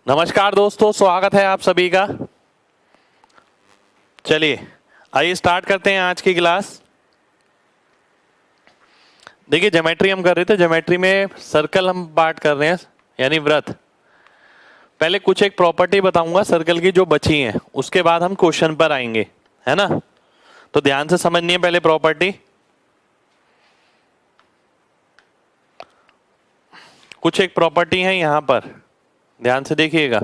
नमस्कार दोस्तों, स्वागत है आप सभी का। चलिए आइए स्टार्ट करते हैं आज की क्लास। देखिए ज्योमेट्री हम कर रहे थे, ज्योमेट्री में सर्कल हम पार्ट कर रहे हैं यानी वृत्त। पहले कुछ एक प्रॉपर्टी बताऊंगा सर्कल की जो बची हैं, उसके बाद हम क्वेश्चन पर आएंगे, है ना। तो ध्यान से समझनी है पहले प्रॉपर्टी। कुछ एक प्रॉपर्टी है यहां पर, ध्यान से देखिएगा।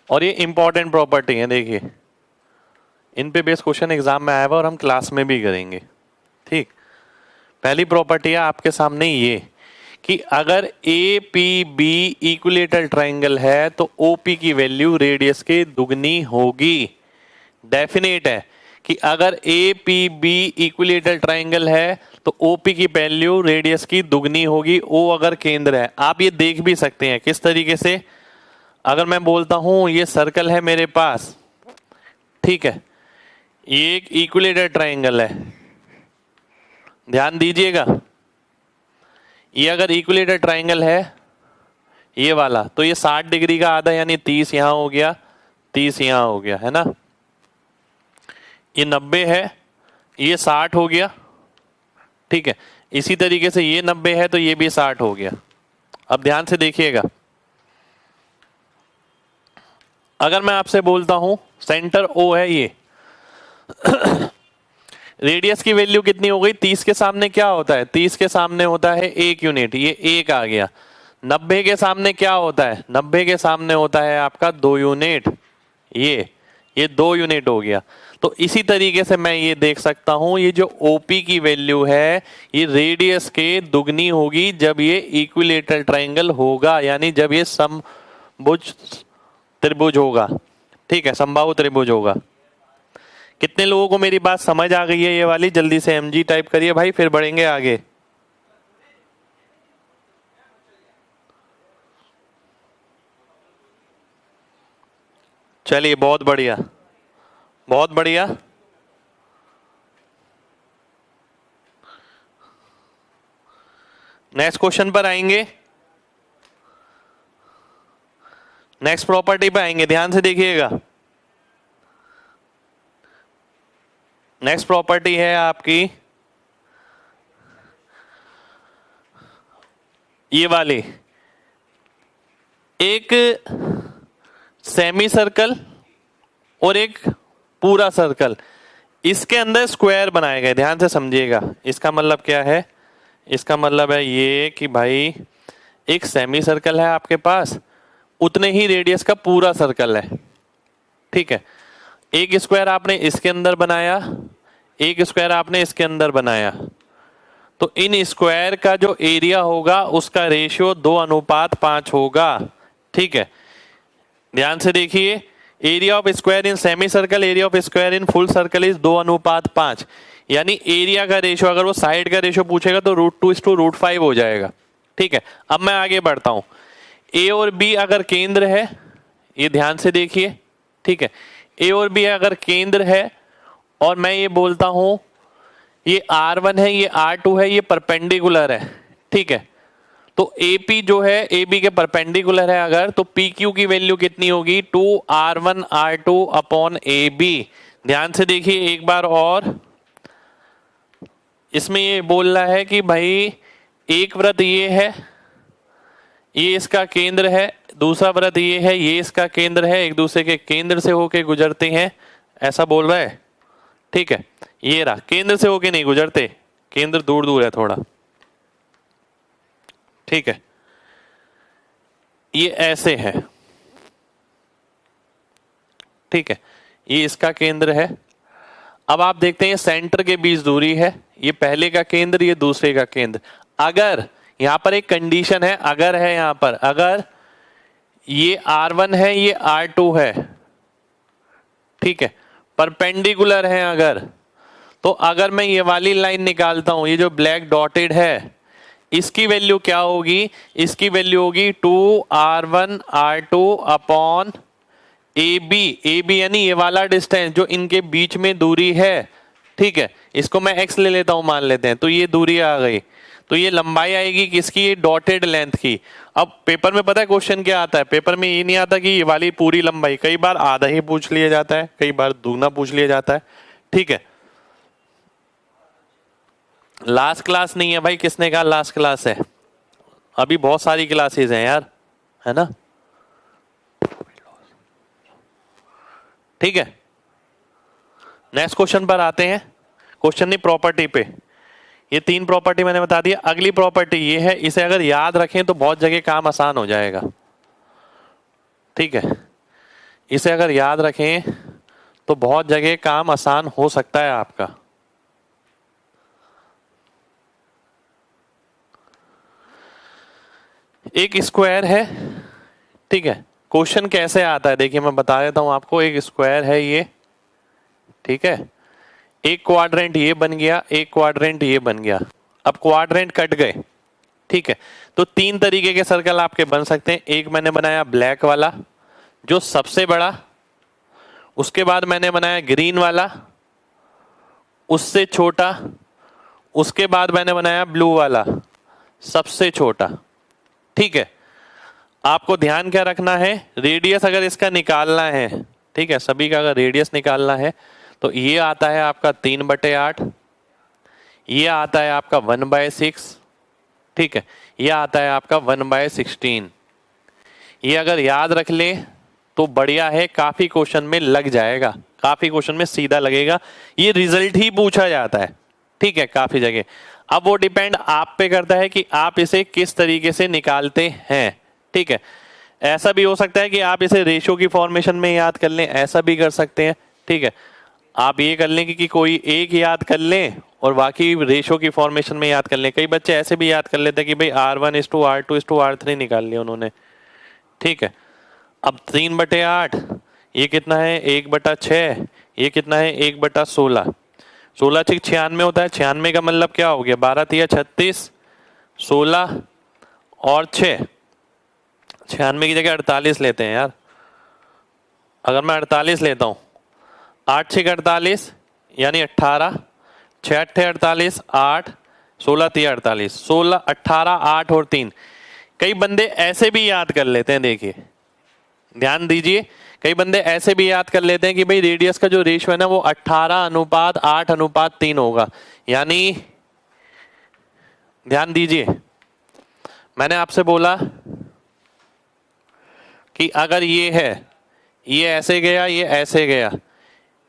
और ये इंपॉर्टेंट प्रॉपर्टी है, देखिए इन पे बेस क्वेश्चन एग्जाम में आया हुआ और हम क्लास में भी करेंगे। ठीक, पहली प्रॉपर्टी है आपके सामने ये कि अगर A P B equilateral triangle है तो ओपी की वैल्यू रेडियस के दुगनी होगी। डेफिनेट है कि अगर A P B equilateral triangle है तो ओपी की वैल्यू रेडियस की दुगनी होगी। ओ अगर केंद्र है, आप ये देख भी सकते हैं किस तरीके से। अगर मैं बोलता हूं ये सर्कल है मेरे पास, ठीक है, ये एक इक्विलेटरल ट्रायंगल है, ध्यान दीजिएगा। ये अगर इक्विलेटरल ट्रायंगल है ये वाला, तो ये 60 डिग्री का आधा यानी 30 यहां हो गया, 30 यहां हो गया, है ना। ये 90 है, ये 60 हो गया, ठीक है। इसी तरीके से ये 90 है तो ये भी 60 हो गया। अब ध्यान से देखिएगा, अगर मैं आपसे बोलता हूं सेंटर ओ है ये रेडियस की वैल्यू कितनी हो गई? 30 के सामने क्या होता है? 30 के सामने होता है 1 यूनिट, ये 1 आ गया। 90 के सामने क्या होता है? 90 के सामने होता है आपका 2 यूनिट, ये 2 यूनिट हो गया। तो इसी तरीके से मैं ये देख सकता हूं ये जो ओपी की वैल्यू है ये रेडियस के दुगनी होगी जब ये इक्विलेटरल ट्रायंगल होगा, यानी जब ये समभुज त्रिभुज होगा, ठीक है, समबाहु त्रिभुज होगा। कितने लोगों को मेरी बात समझ आ गई है ये वाली? जल्दी से एमजी टाइप करिए भाई, फिर बढ़ेंगे आगे। चलिए बहुत बढ़िया, बहुत बढ़िया। नेक्स्ट क्वेश्चन पर आएंगे, नेक्स्ट प्रॉपर्टी पे आएंगे, ध्यान से देखिएगा। नेक्स्ट प्रॉपर्टी है आपकी ये वाली, एक सेमी सर्कल और एक पूरा सर्कल, इसके अंदर स्क्वायर बनाए गए। ध्यान से समझिएगा, इसका मतलब क्या है? इसका मतलब है ये कि भाई एक सेमी सर्कल है आपके पास, उतने ही रेडियस का पूरा सर्कल है, ठीक है। एक स्क्वायर आपने इसके अंदर बनाया, एक स्क्वायर आपने इसके अंदर बनाया, तो इन स्क्वायर का जो एरिया होगा उसका रेशियो 2:5 होगा, ठीक है। ध्यान से देखिए, area of square in semi circle, area of square in full circle is 2:5, यानी एरिया का रेशियो, अगर वो साइड का रेशियो पूछेगा तो √2:5 हो जाएगा, ठीक है। अब मैं आगे बढ़ता हूं, ए और बी अगर केंद्र है, ये ध्यान से देखिए, ठीक है, ए और बी अगर केंद्र है और मैं ये बोलता हूं ये R1 है, ये R2 है, ये परपेंडिकुलर है, ठीक है। तो AP जो है AB के परपेंडिकुलर है अगर, तो PQ की वैल्यू कितनी होगी? 2R1R2 upon AB। ध्यान से देखिए एक बार और, इसमें ये बोल रहा है कि भाई एक वृत्त ये है, ये इसका केंद्र है, दूसरा वृत्त ये है, ये इसका केंद्र है, एक दूसरे के केंद्र से होके गुजरते हैं, ऐसा बोल रहा है, ठीक है। ये रहा, केंद्र से होके नहीं गुजरते, केंद्र दूर दूर है थोड़ा, ठीक है। ये ऐसे है, ठीक है, ये इसका केंद्र है। अब आप देखते हैं सेंटर के बीच दूरी है, ये पहले का केंद्र, ये दूसरे का केंद्र। अगर यहां पर एक कंडीशन है, अगर है यहां पर, अगर ये R1 है, ये R2 है, ठीक है, परपेंडिकुलर है अगर, तो अगर मैं ये वाली लाइन निकालता हूं, ये जो ब्लैक डॉटेड है, इसकी वैल्यू क्या होगी? इसकी वैल्यू होगी 2R1R2 अपॉन AB। AB यानी ये वाला डिस्टेंस जो इनके बीच में दूरी है, ठीक है, इसको मैं x ले लेता हूं, मान लेते हैं, तो ये दूरी आ गई, तो ये लंबाई आएगी किसकी, डॉटेड लेंथ की। अब पेपर में पता है क्वेश्चन क्या आता है, पेपर में ये नहीं आता कि ये वाली पूरी लंबाई, कई बार आधा ही पूछ लिया जाता है, कई बार दुगना पूछ लिया जाता है। ठीक है, लास्ट क्लास नहीं है भाई, किसने कहा लास्ट क्लास है, अभी बहुत सारी क्लासेस हैं यार, है ना। ठीक है, नेक्स्ट क्वेश्चन पर आते हैं, क्वेश्चन नहीं प्रॉपर्टी पे। ये 3 प्रॉपर्टी मैंने बता दिया। अगली प्रॉपर्टी ये है, इसे अगर याद रखें तो बहुत जगह काम आसान हो जाएगा। ठीक है, इसे अगर याद रखें तो बहुत जगह काम आसान हो सकता है आपका। एक स्क्वायर है, ठीक है, क्वेश्चन कैसे आता है देखिए मैं बता देता हूं आपको। एक स्क्वायर है ये, ठीक है, एक क्वाड्रेंट ये बन गया, एक क्वाड्रेंट ये बन गया। अब क्वाड्रेंट कट गए, ठीक है, तो 3 तरीके के सर्कल आपके बन सकते हैं। एक मैंने बनाया ब्लैक वाला जो सबसे बड़ा, उसके बाद मैंने बनाया ग्रीन वाला उससे छोटा, उसके बाद मैंने बनाया ब्लू वाला सबसे छोटा। ठीक है, आपको ध्यान क्या रखना है, रेडियस अगर इसका निकालना है, ठीक है, सभी का अगर रेडियस निकालना है तो ये आता है आपका 3/8, ये आता है आपका 1/6, ठीक है, ये आता है आपका 1/16। ये अगर याद रख ले तो बढ़िया है, काफी क्वेश्चन में लग जाएगा, काफी क्वेश्चन में सीधा लगेगा, ये रिजल्ट ही पूछा जाता है। ठीक है, काफी जगह। अब वो डिपेंड आप पे करता है कि आप इसे किस तरीके से निकालते हैं। ठीक है, ऐसा भी हो सकता है कि आप इसे रेशो की फॉर्मेशन में याद कर लें, ऐसा भी कर सकते हैं। ठीक है, आप ये कर लें कि कोई एक याद कर लें और बाकी रेशो की फॉर्मेशन में याद कर लें। कई बच्चे ऐसे भी याद कर लेते हैं कि भाई R1:R2:R3 निकाल लिया उन्होंने। ठीक है, अब 3/8 ये कितना है, 1/6, ये कितना है 1/16, 16 6 96 होता है। 96 का मतलब क्या हो गया, 12 3 36, 16 और 6, 96 की जगह 48 लेते हैं यार। अगर मैं 48 लेता हूं, 8 6 48 यानी 18, 6 8 48, 8 16 3 48, 16 18 8 और 3। कई बंदे ऐसे भी याद कर लेते हैं, देखिए ध्यान दीजिए, कई बंदे ऐसे भी याद कर लेते हैं कि भाई रेडियस का जो रेशियो है ना वो 18:8:3 होगा। यानी ध्यान दीजिए, मैंने आपसे बोला कि अगर ये है, ये ऐसे गया, ये ऐसे गया,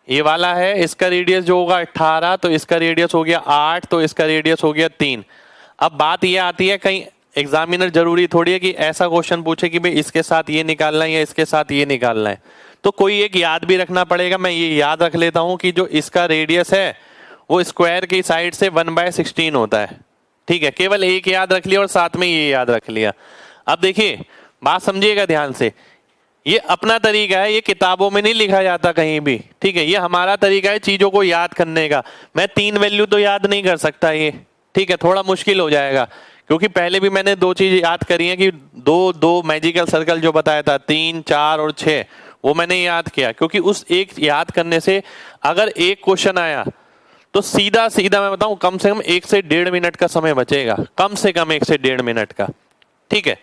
ये वाला है, इसका रेडियस जो होगा 18, तो इसका रेडियस हो गया 8, तो इसका रेडियस हो गया 3। अब बात ये आती है, कहीं एग्जामिनर जरूरी थोड़ी है कि ऐसा क्वेश्चन पूछे कि भाई इसके साथ ये निकालना है या इसके साथ ये निकालना है, तो कोई एक याद भी रखना पड़ेगा। मैं ये याद रख लेता हूं कि जो इसका रेडियस है वो स्क्वायर की साइड से 1/16 होता है। ठीक है, केवल एक याद रख लिया और साथ में ये याद रख लिया। अब देखिए बात समझिएगा ध्यान से, ये अपना तरीका है, ये किताबों में नहीं लिखा जाता कहीं भी। ठीक है, ये हमारा तरीका है चीजों को याद करने का। मैं 3 वैल्यू तो याद नहीं कर सकता ये, ठीक है, थोड़ा मुश्किल हो जाएगा, क्योंकि पहले भी मैंने 2 चीज याद करी है कि दो मैजिकल सर्कल जो बताया था 3 4 और 6, वो मैंने याद किया, क्योंकि उस एक याद करने से अगर एक क्वेश्चन आया तो सीधा सीधा मैं बताऊं कम से कम 1 से 1.5 मिनट का समय बचेगा, कम से कम 1 से 1.5 मिनट का। ठीक है,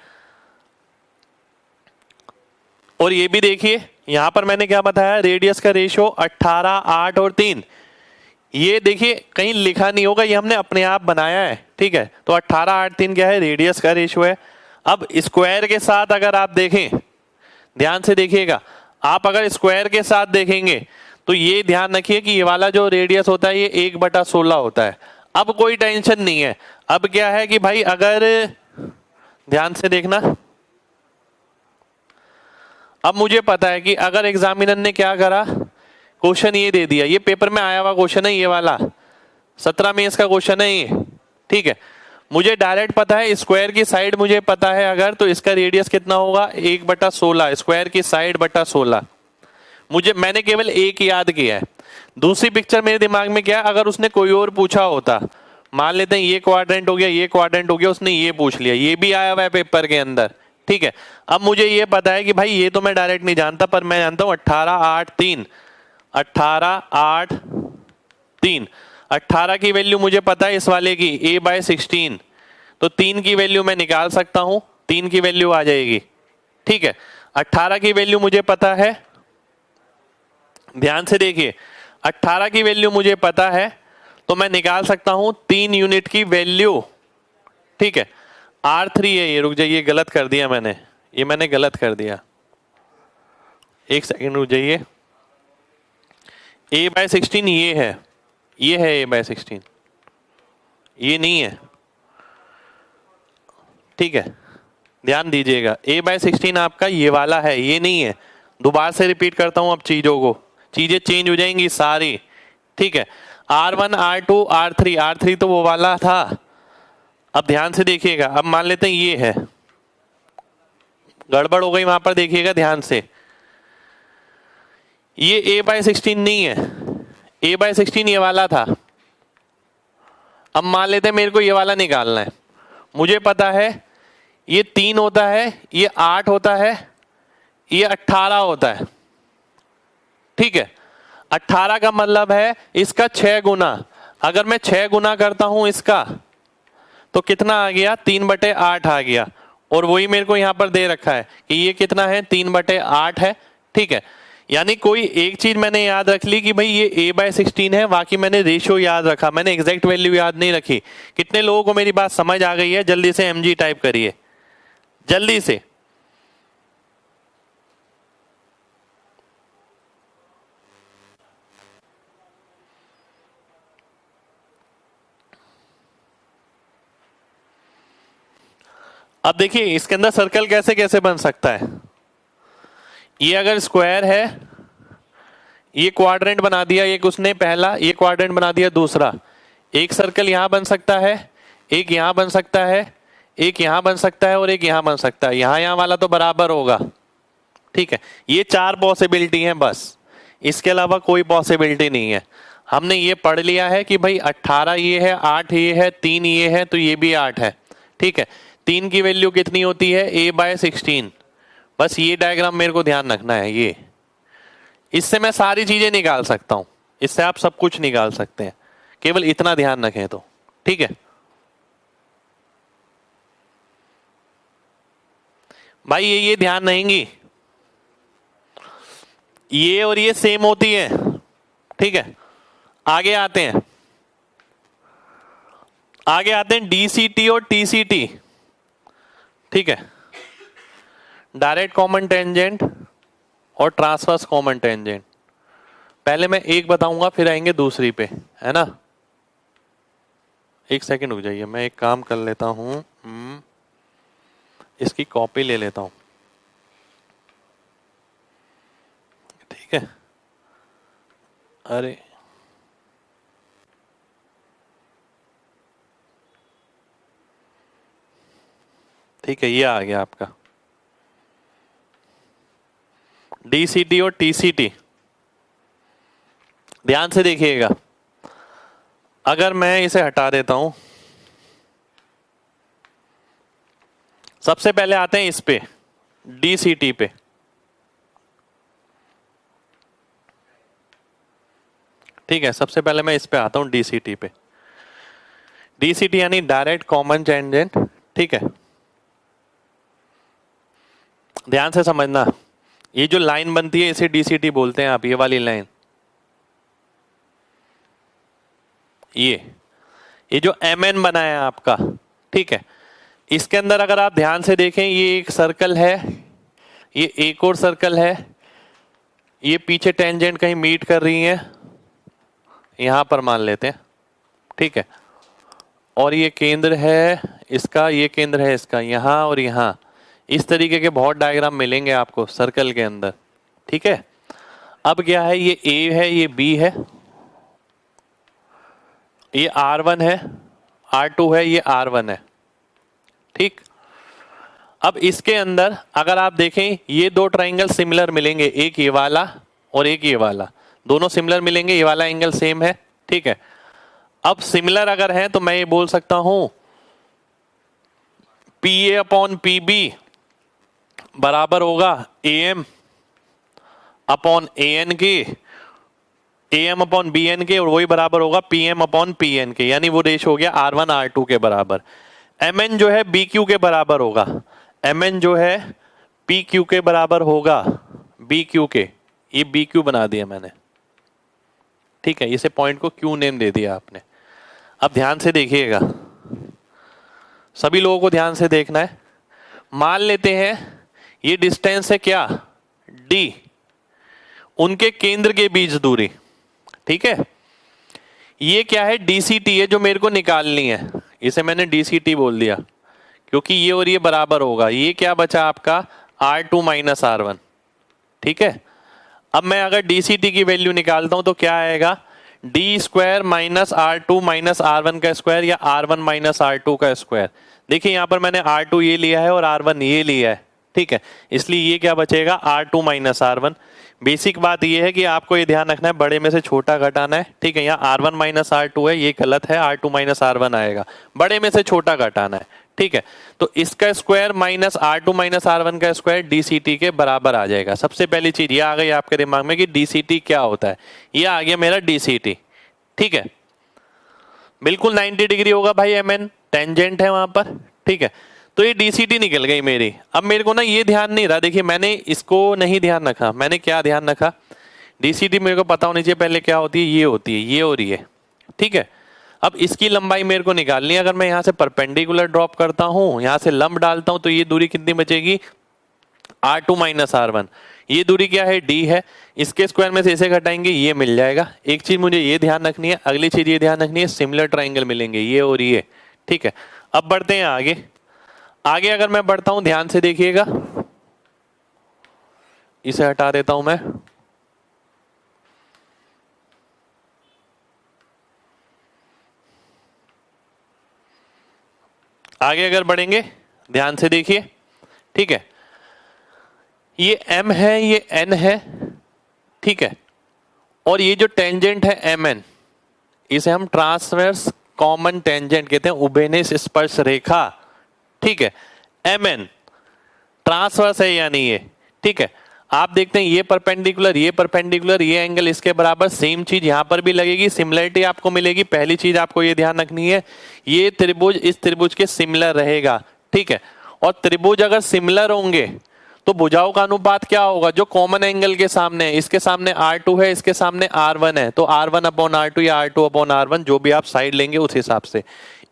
और ये भी देखिए यहां पर मैंने क्या बताया, रेडियस का रेशियो 18 8 और 3। ये देखिए कहीं लिखा नहीं होगा, ये हमने अपने आप बनाया है। ठीक है, तो 18 8 3 क्या है, रेडियस का रेशियो है। अब स्क्वायर के साथ अगर आप देखें, ध्यान से देखिएगा, आप अगर स्क्वायर के साथ देखेंगे तो ये ध्यान रखिए कि ये वाला जो रेडियस होता है ये 1/16 होता है। अब कोई टेंशन नहीं है, अब क्या है कि भाई अगर ध्यान से देखना, अब मुझे पता है कि अगर एग्जामिनर ने क्या करा, क्वेश्चन ये दे दिया, ये पेपर में आया हुआ क्वेश्चन है, ये वाला 17 में इसका क्वेश्चन है ये। ठीक है, मुझे डायरेक्ट पता है स्क्वायर की साइड मुझे पता है अगर, तो इसका रेडियस कितना होगा 1/16, स्क्वायर की साइड बटा 16। मैंने केवल एक याद किया है। दूसरी पिक्चर मेरे दिमाग में क्या है, अगर उसने कोई और पूछा होता, मान लेते हैं ये क्वाड्रेंट हो गया, ये क्वाड्रेंट हो गया, उसने ये पूछ लिया, ये भी आया हुआ है पेपर के अंदर। ठीक है, अब मुझे ये पता है कि भाई ये तो मैं डायरेक्ट नहीं जानता, पर मैं जानता हूं 18 8 3, 18 8 3। 18 की वैल्यू मुझे पता है इस वाले की a/16, तो 3 की वैल्यू मैं निकाल सकता हूं, 3 की वैल्यू आ जाएगी। ठीक है, 18 की वैल्यू मुझे पता है, ध्यान से देखिए 18 की वैल्यू मुझे पता है, तो मैं निकाल सकता हूं 3 यूनिट की वैल्यू। ठीक है, R3 है ये, रुक जाइए गलत कर दिया मैंने, ये मैंने गलत कर दिया, एक सेकंड रुक जाइए। a/16 ये है, ये है a/16, ये नहीं है। ठीक है, ध्यान दीजिएगा a/16 आपका ये वाला है, ये नहीं है। दोबारा से रिपीट करता हूं, अब चीजों को, चीजें चेंज हो जाएंगी सारी। ठीक है, R1 R2 R3, R3 तो वो वाला था। अब ध्यान से देखिएगा, अब मान लेते हैं ये है, गड़बड़ हो गई वहां पर, देखिएगा ध्यान से, ये a/16 नहीं है, a/16 ये वाला था। अब मान लेते हैं मेरे को ये वाला निकालना है, मुझे पता है ये 3 होता है, ये 8 होता है, ये 18 होता है। ठीक है, 18 का मतलब है इसका 6 गुना, अगर मैं 6 गुना करता हूं इसका तो कितना आ गया, 3/8 आ गया। और वही मेरे को यहां पर दे रखा है कि ये कितना है, 3/8 है। ठीक है, यानी कोई एक चीज मैंने याद रख ली कि भाई ये a/16 है, बाकी मैंने रेशियो याद रखा, मैंने एग्जैक्ट वैल्यू याद नहीं रखी। कितने लोगों को मेरी बात समझ आ गई है? जल्दी से mg टाइप करिए, जल्दी से। अब देखिए इसके अंदर सर्कल कैसे कैसे बन सकता है। ये अगर स्क्वायर है, ये क्वाड्रेंट बना दिया एक उसने पहला, ये क्वाड्रेंट बना दिया दूसरा। एक सर्कल यहां बन सकता है, एक यहां बन सकता है, एक यहां बन सकता है और एक यहां बन सकता है। यहां वाला तो बराबर होगा। ठीक है, ये 4 पॉसिबिलिटी हैं बस, इसके अलावा कोई पॉसिबिलिटी नहीं है। हमने ये पढ़ लिया है कि भाई 18 ये है, 8 ये है, 3 ये है, तो ये भी 8 है। ठीक है, 3 की वैल्यू कितनी होती है, a/16। बस ये डायग्राम मेरे को ध्यान रखना है, ये, इससे मैं सारी चीजें निकाल सकता हूं, इससे आप सब कुछ निकाल सकते हैं, केवल इतना ध्यान रखें तो। ठीक है भाई, ये ध्यान रहेंगी, ये और ये सेम होती है। ठीक है, आगे आते हैं, आगे आते हैं डीसीटी और टीसीटी। ठीक है, डायरेक्ट कॉमन टेंजेंट और ट्रांसवर्स कॉमन टेंजेंट। पहले मैं एक बताऊंगा फिर आएंगे दूसरी पे, है ना। एक सेकंड रुक जाइए, मैं एक काम कर लेता हूं, इसकी कॉपी ले लेता हूं। ठीक है, अरे ठीक है, ये आ गया आपका डीसीटी और टीसीटी। ध्यान से देखिएगा, अगर मैं इसे हटा देता हूं, सबसे पहले आते हैं इस पे, डीसीटी पे। ठीक है, सबसे पहले मैं इस पे आता हूं, डीसीटी पे। डीसीटी यानी डायरेक्ट कॉमन टेंजेंट। ठीक है, ध्यान से समझना, ये जो लाइन बनती है इसे डीसीटी बोलते हैं आप, ये वाली लाइन, ये जो mn बना है आपका। ठीक है, इसके अंदर अगर आप ध्यान से देखें, ये एक सर्कल है, ये एक और सर्कल है, ये पीछे टेंजेंट कहीं मीट कर रही है, यहां पर मान लेते हैं। ठीक है, और ये केंद्र है इसका, ये केंद्र है इसका, यहां और यहां। इस तरीके के बहुत डायग्राम मिलेंगे आपको सर्कल के अंदर। ठीक है, अब क्या है, ये A है, ये B है, ये R1 है, R2 है, ये R1 है। ठीक, अब इसके अंदर अगर आप देखें, ये दो ट्राइंगल सिमिलर मिलेंगे, एक ये वाला और एक ये वाला, दोनों सिमिलर मिलेंगे, ये वाला एंगल सेम है। ठीक है, अब सिमिलर अगर है तो मैं ये बोल सकता हूं PA/PB बराबर होगा AM/AN के, A M upon B N के, और वही बराबर होगा P M upon P N के, यानी वो रेशो हो गया R1 R2 के बराबर। एम एन जो है बी क्यू के बराबर होगा, एम एन जो है पी क्यू के बराबर होगा बी क्यू के, ये बी क्यू बना दिया मैंने, ठीक है, इसे पॉइंट को क्यू नेम दे दिया आपने। अब ध्यान से देखिएगा, सभी लोगों को ध्यान से देखना है। मान लेते हैं ये डिस्टेंस है क्या, डी, उनके केंद्र के बीच दूरी, ठीक है। ये क्या है, डीसीटी है जो मेरे को निकालनी है, इसे मैंने डीसीटी बोल दिया क्योंकि ये और ये बराबर होगा। ये क्या बचा आपका R2 माइनस R1, ठीक है। अब मैं अगर डीसीटी की वैल्यू निकालता हूं तो क्या आएगा, D square minus R2 minus R1 का स्क्वायर, या R1 माइनस R2 का स्क्वायर। देखिए यहां पर मैंने R2 ये लिया है और R1 ये लिया है, ठीक है, इसलिए ये क्या बचेगा R2 माइनस R1। बेसिक बात ये है कि आपको ये ध्यान रखना है बड़े में से छोटा घटाना है, ठीक है। यहाँ R1 माइनस R2 है, ये गलत है, R2 माइनस R1 आएगा, बड़े में से छोटा घटाना है, ठीक है। तो इसका square minus R2 minus R1 का स्क्वायर डीसीटी के बराबर आ जाएगा। सबसे पहली चीज ये आ गई आपके दिमाग में कि डीसीटी क्या होता है, ये आ गया मेरा डीसीटी, ठीक है। बिल्कुल 90 डिग्री होगा भाई, एमएन टेंजेंट है वहां पर, ठीक है। तो ये डीसीटी निकल गई मेरी। अब मेरे को ना ये ध्यान नहीं रहा, देखिए मैंने इसको नहीं ध्यान रखा, मैंने क्या ध्यान रखा, डीसीटी मेरे को पता होनी चाहिए पहले क्या होती है, ये होती है, ये और ये, ठीक है। अब इसकी लंबाई मेरे को निकालनी है। अगर मैं यहाँ से परपेंडिकुलर ड्रॉप करता हूँ, यहाँ से लंब डालता हूँ, तो ये दूरी कितनी बचेगी, R2 माइनस R1। ये दूरी क्या है, D है, इसके स्क्वायर में से इसे घटाएंगे, ये मिल जाएगा। एक चीज मुझे ये ध्यान रखनी है, अगली चीज ये ध्यान रखनी है, सिमिलर ट्राइंगल मिलेंगे, ये और ये, ठीक है। अब बढ़ते हैं आगे। आगे अगर मैं बढ़ता हूं, ध्यान से देखिएगा, इसे हटा देता हूं मैं। आगे अगर बढ़ेंगे, ध्यान से देखिए, ठीक है। ये M है, ये N है, ठीक है, और ये जो टेंजेंट है MN, इसे हम ट्रांसवर्स कॉमन टेंजेंट कहते हैं, उभयनिष्ठ स्पर्श रेखा, ठीक है। MN ट्रांसवर्स है यानी ये, ठीक है। आप देखते हैं ये परपेंडिकुलर, ये परपेंडिकुलर, ये एंगल इसके बराबर, सेम चीज यहां पर भी लगेगी, सिमिलरिटी आपको मिलेगी। पहली चीज आपको ये ध्यान रखनी है, ये त्रिभुज इस त्रिभुज के सिमिलर रहेगा, ठीक है। और त्रिभुज अगर सिमिलर होंगे तो भुजाओं का अनुपात क्या होगा, जो कॉमन एंगल के सामने है, इसके सामने R2 है, इसके सामने R1 है, तो R1 अपॉन R2 या R2 अपॉन R1, जो भी आप साइड लेंगे उस हिसाब से।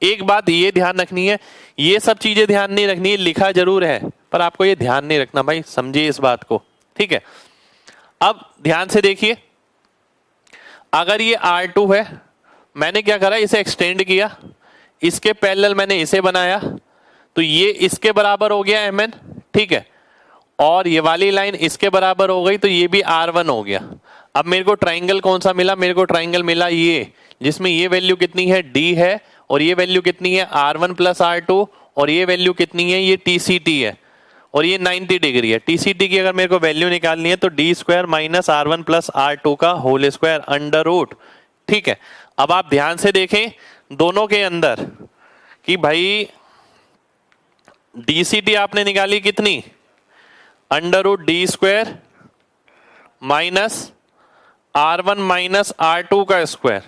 एक बात ये ध्यान रखनी है, ये सब चीजें ध्यान नहीं रखनी है, लिखा जरूर है पर आपको ये ध्यान नहीं रखना भाई, समझिए इस बात को, ठीक है। अब ध्यान से देखिए, अगर ये R2 है, मैंने क्या करा, इसे एक्सटेंड किया, इसके पैरेलल मैंने इसे बनाया, तो ये इसके बराबर हो गया MN, ठीक है। और ये वाली लाइन इसके बराबर हो गई, तो ये भी R1 हो गया। अब मेरे को ट्राइंगल कौन सा मिला, मेरे को ट्राइंगल मिला ये, जिसमें ये वैल्यू कितनी है, D है, और ये वैल्यू कितनी है, R1 प्लस R2, और ये वैल्यू कितनी है, ये TCT है, और ये 90 डिग्री है। TCT की अगर मेरे को वैल्यू निकालनी है तो D square minus R1 plus R2 का होल स्क्वायर अंडर रूट, ठीक है। अब आप ध्यान से देखें दोनों के अंदर कि भाई DCT आपने निकाली कितनी, under root D square minus R1 minus R2 का स्क्वायर,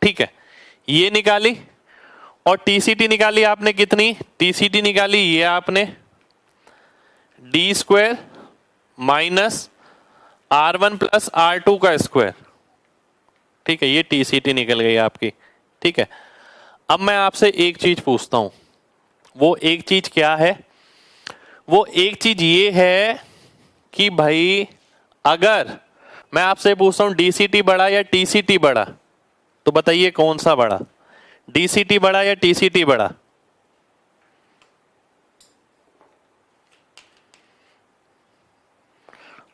ठीक है, ये निकाली। और TCT निकाली आपने कितनी, TCT निकाली ये आपने D square minus R1 plus R2 का स्क्वायर, ठीक है, ये TCT निकल गई आपकी, ठीक है। अब मैं आपसे एक चीज पूछता हूं, वो एक चीज क्या है, वो एक चीज ये है कि भाई अगर मैं आपसे पूछता हूं DCT बड़ा या TCT बड़ा, तो बताइए कौन सा बड़ा, DCT बड़ा या TCT बड़ा।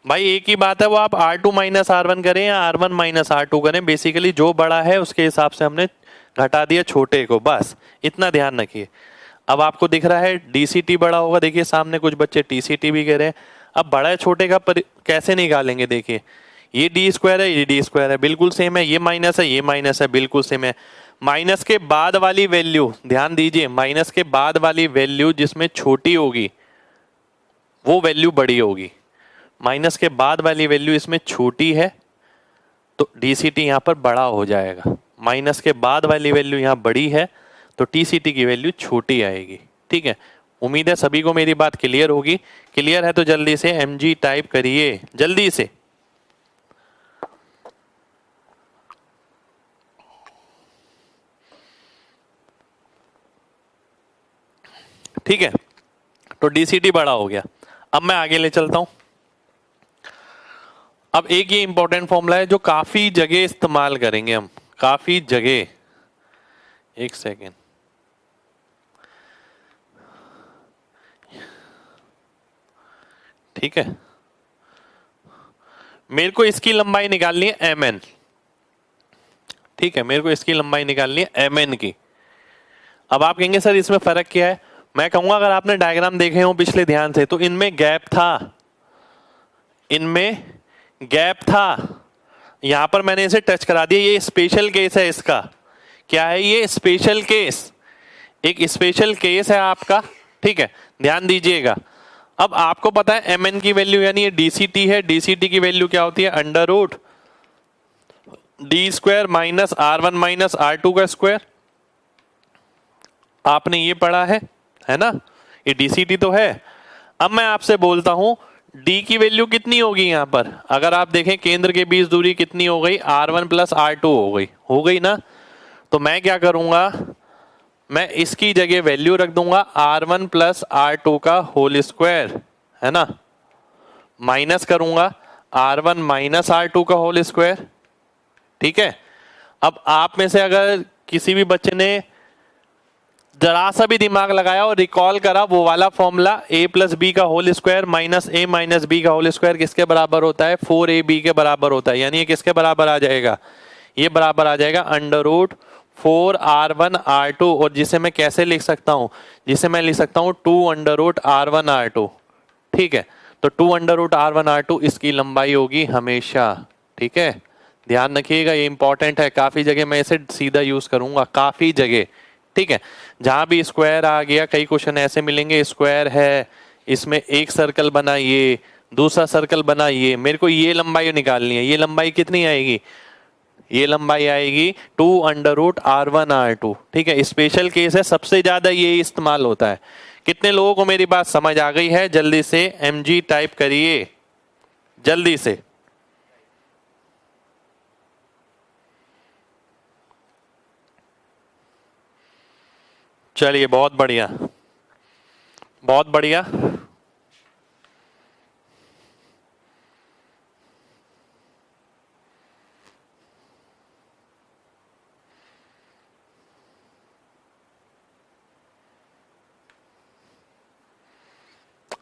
भाई एक ही बात है, वो आप R2 माइनस R1 करें या R1 माइनस R2 करें, बेसिकली जो बड़ा है उसके हिसाब से हमने घटा दिया छोटे को, बस इतना ध्यान रखिए। अब आपको दिख रहा है DCT बड़ा होगा, देखिए सामने कुछ बच्चे TCT भी कह रहे हैं। अब बड़ा है छोटे का कैसे निकालेंगे, देखिए ये D स्क्वायर है, ये D स्क्वायर है, बिल्कुल सेम है, ये माइनस है, ये माइनस है, बिल्कुल सेम है। माइनस के बाद वाली वैल्यू ध्यान दीजिए, माइनस के बाद वाली वैल्यू जिसमें छोटी होगी वो वैल्यू बड़ी होगी, माइनस के बाद वाली वैल्यू इसमें छोटी है तो DCT यहाँ पर बड़ा हो जाएगा, माइनस के बाद वाली वैल्यू यहाँ बड़ी है तो TCT की वैल्यू छोटी आएगी। ठीक है, उम्मीद है सभी को मेरी बात क्लियर होगी। क्लियर है तो जल्दी से mg टाइप करिए, जल्दी से। ठीक है, तो DCT बड़ा हो गया। अब मैं आगे ले चलता हूं। अब एक ये इंपॉर्टेंट फॉर्मूला है जो काफी जगह इस्तेमाल करेंगे हम, काफी जगह। एक सेकेंड, ठीक है, मेरे को इसकी लंबाई निकालनी है mn। ठीक है, मेरे को इसकी लंबाई निकालनी है mn की। अब आप कहेंगे सर इसमें फर्क क्या है? मैं कहूंगा अगर आपने डायग्राम देखे हो पिछले ध्यान से तो इनमें गैप था, इनमें गैप था। यहां पर मैंने इसे टच करा दिया, ये स्पेशल केस है इसका। क्या है ये? स्पेशल केस, एक स्पेशल केस है आपका। ठीक है, ध्यान दीजिएगा। अब आपको पता है mn की वैल्यू यानी ये DCT है, DCT की वैल्यू क्या होती है? Under root d² minus R1 minus R2 का स्क्वायर। आपने ये पढ़ा है ना? ये DCT तो है। अब मैं आपसे बोलता हूं d की वैल्यू कितनी होगी यहां पर? अगर आप देखें केंद्र के बीच दूरी कितनी हो गई? R1 प्लस R2 हो गई ना? तो मैं क्या करूंगा, मैं इसकी जगह वैल्यू रख दूंगा R1 प्लस R2 का होल स्क्वायर, है ना, माइनस करूंगा R1 माइनस R2 का होल स्क्वायर। ठीक है, अब आप में से अगर किसी भी बच्चे ने जरा सा भी दिमाग लगाया और रिकॉल करा वो वाला फॉर्मूला, a प्लस बी का whole square minus a minus B का होल स्क्वायर किसके बराबर होता है? 4ab के बराबर होता है। यानी ये किसके बराबर आ जाएगा? ये बराबर आ जाएगा अंडर रूट 4R1 R2। और जिसे मैं कैसे लिख सकता हूं? जिसे मैं लिख सकता हूं 2 अंडर रूट R1 R2। ठीक है, तो 2 अंडर रूट R1 R2 इसकी लंबाई होगी हमेशा। ठीक है, ध्यान रखिएगा, ये इंपॉर्टेंट है। काफी जगह मैं इसे सीधा यूज करूंगा, काफी जगह। ठीक है, जहां भी स्क्वायर आ गया, कई क्वेश्चन ऐसे मिलेंगे स्क्वायर है, इसमें एक सर्कल बनाइए, दूसरा सर्कल बनाइए, मेरे को ये लंबाई निकालनी है। ये लंबाई कितनी आएगी? ये लंबाई आएगी 2 अंडर रूट R1 R2। ठीक है, स्पेशल केस है, सबसे ज्यादा ये इस्तेमाल होता है। कितने लोगों को मेरी बात समझ आ गई है? जल्दी से mg टाइप करिए, जल्दी से। चलिए, बहुत बढ़िया, बहुत बढ़िया।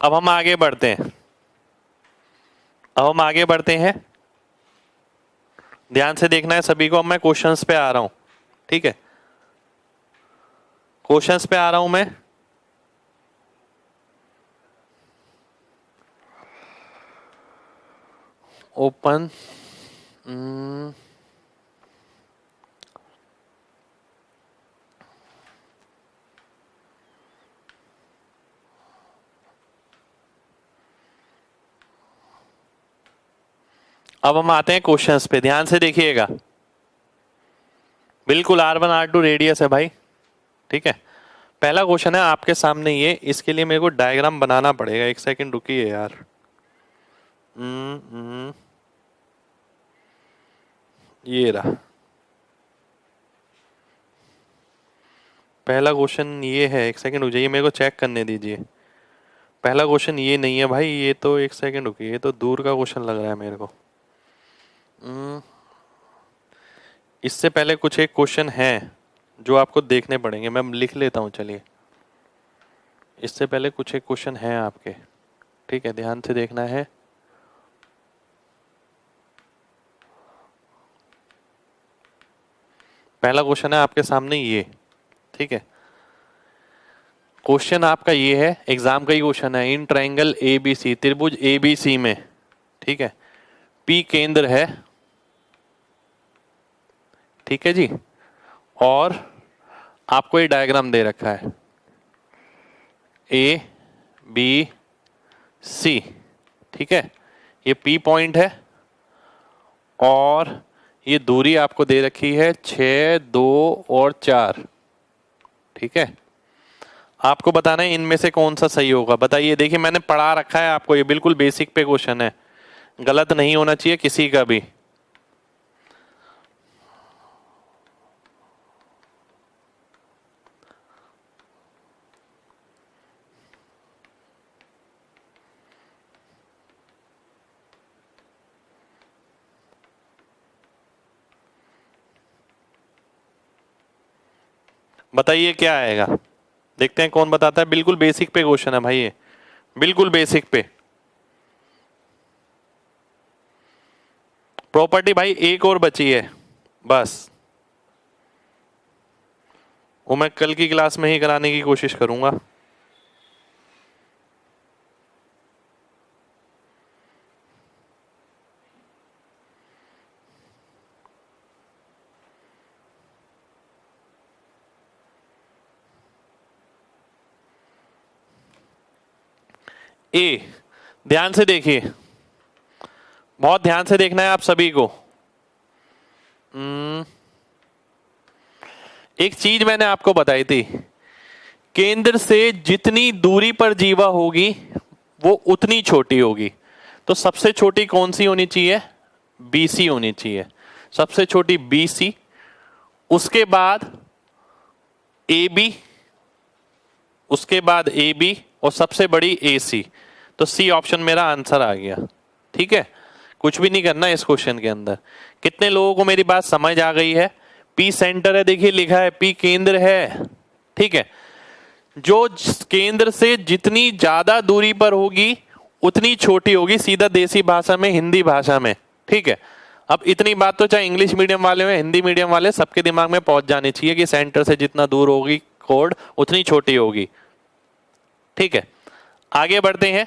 अब हम आगे बढ़ते हैं, अब हम आगे बढ़ते हैं। ध्यान से देखना है सभी को। अब मैं क्वेश्चंस पे आ रहा हूं। ठीक है, क्वेश्चंस पे आ रहा हूं मैं। ओपन अब हम आते हैं क्वेश्चंस पे, ध्यान से देखिएगा। बिल्कुल R1 R2 रेडियस है भाई। ठीक है, पहला क्वेश्चन है आपके सामने ये। इसके लिए मेरे को डायग्राम बनाना पड़ेगा, एक सेकंड रुकिए यार। ये रहा पहला क्वेश्चन, ये है। एक सेकंड रुक जाइए, मेरे को चेक करने दीजिए। पहला क्वेश्चन ये नहीं है भाई, ये तो, एक सेकंड रुकिए, ये तो दूर का क्वेश्चन लग रहा है मेरे को। इससे पहले कुछ एक क्वेश्चन है जो आपको देखने पड़ेंगे, मैं लिख लेता हूं। चलिए, इससे पहले कुछ एक क्वेश्चन है आपके। ठीक है, ध्यान से देखना है। पहला क्वेश्चन है आपके सामने ये। ठीक है, क्वेश्चन आपका ये है, एग्जाम का ही क्वेश्चन है। इन ट्रायंगल ABC, त्रिभुज ABC में, ठीक है, P केंद्र है। ठीक है जी, और आपको ये डायग्राम दे रखा है ABC। ठीक है, ये P पॉइंट है और ये दूरी आपको दे रखी है 6, 2 और 4। ठीक है, आपको बताना है इनमें से कौन सा सही होगा। बताइए, देखिए मैंने पढ़ा रखा है आपको, ये बिल्कुल बेसिक पे क्वेश्चन है, गलत नहीं होना चाहिए किसी का भी। बताइए क्या आएगा, देखते हैं कौन बताता है। बिल्कुल बेसिक पे क्वेश्चन है भाई, ये बिल्कुल बेसिक पे। प्रॉपर्टी भाई एक और बची है बस, वो मैं कल की क्लास में ही कराने की कोशिश करूंगा। ए, ध्यान से देखिए, बहुत ध्यान से देखना है आप सभी को। एक चीज मैंने आपको बताई थी, केंद्र से जितनी दूरी पर जीवा होगी वो उतनी छोटी होगी। तो सबसे छोटी कौन सी होनी चाहिए? बीसी होनी चाहिए, सबसे छोटी बीसी, उसके बाद ए बी, उसके बाद ए बी और सबसे बड़ी ए सी। तो सी ऑप्शन मेरा आंसर आ गया। ठीक है, कुछ भी नहीं करना इस क्वेश्चन के अंदर। कितने लोगों को मेरी बात समझ आ गई है? पी सेंटर है, देखिए लिखा है पी केंद्र है। ठीक है, जो केंद्र से जितनी ज्यादा दूरी पर होगी उतनी छोटी होगी, सीधा देसी भाषा में, हिंदी भाषा में। ठीक है, अब इतनी बात तो चाहे इंग्लिश मीडियम वाले हो हिंदी मीडियम वाले, सबके दिमाग में पहुंच जानी चाहिए कि सेंटर से जितना दूर होगी कोड उतनी छोटी होगी। ठीक है, आगे बढ़ते हैं,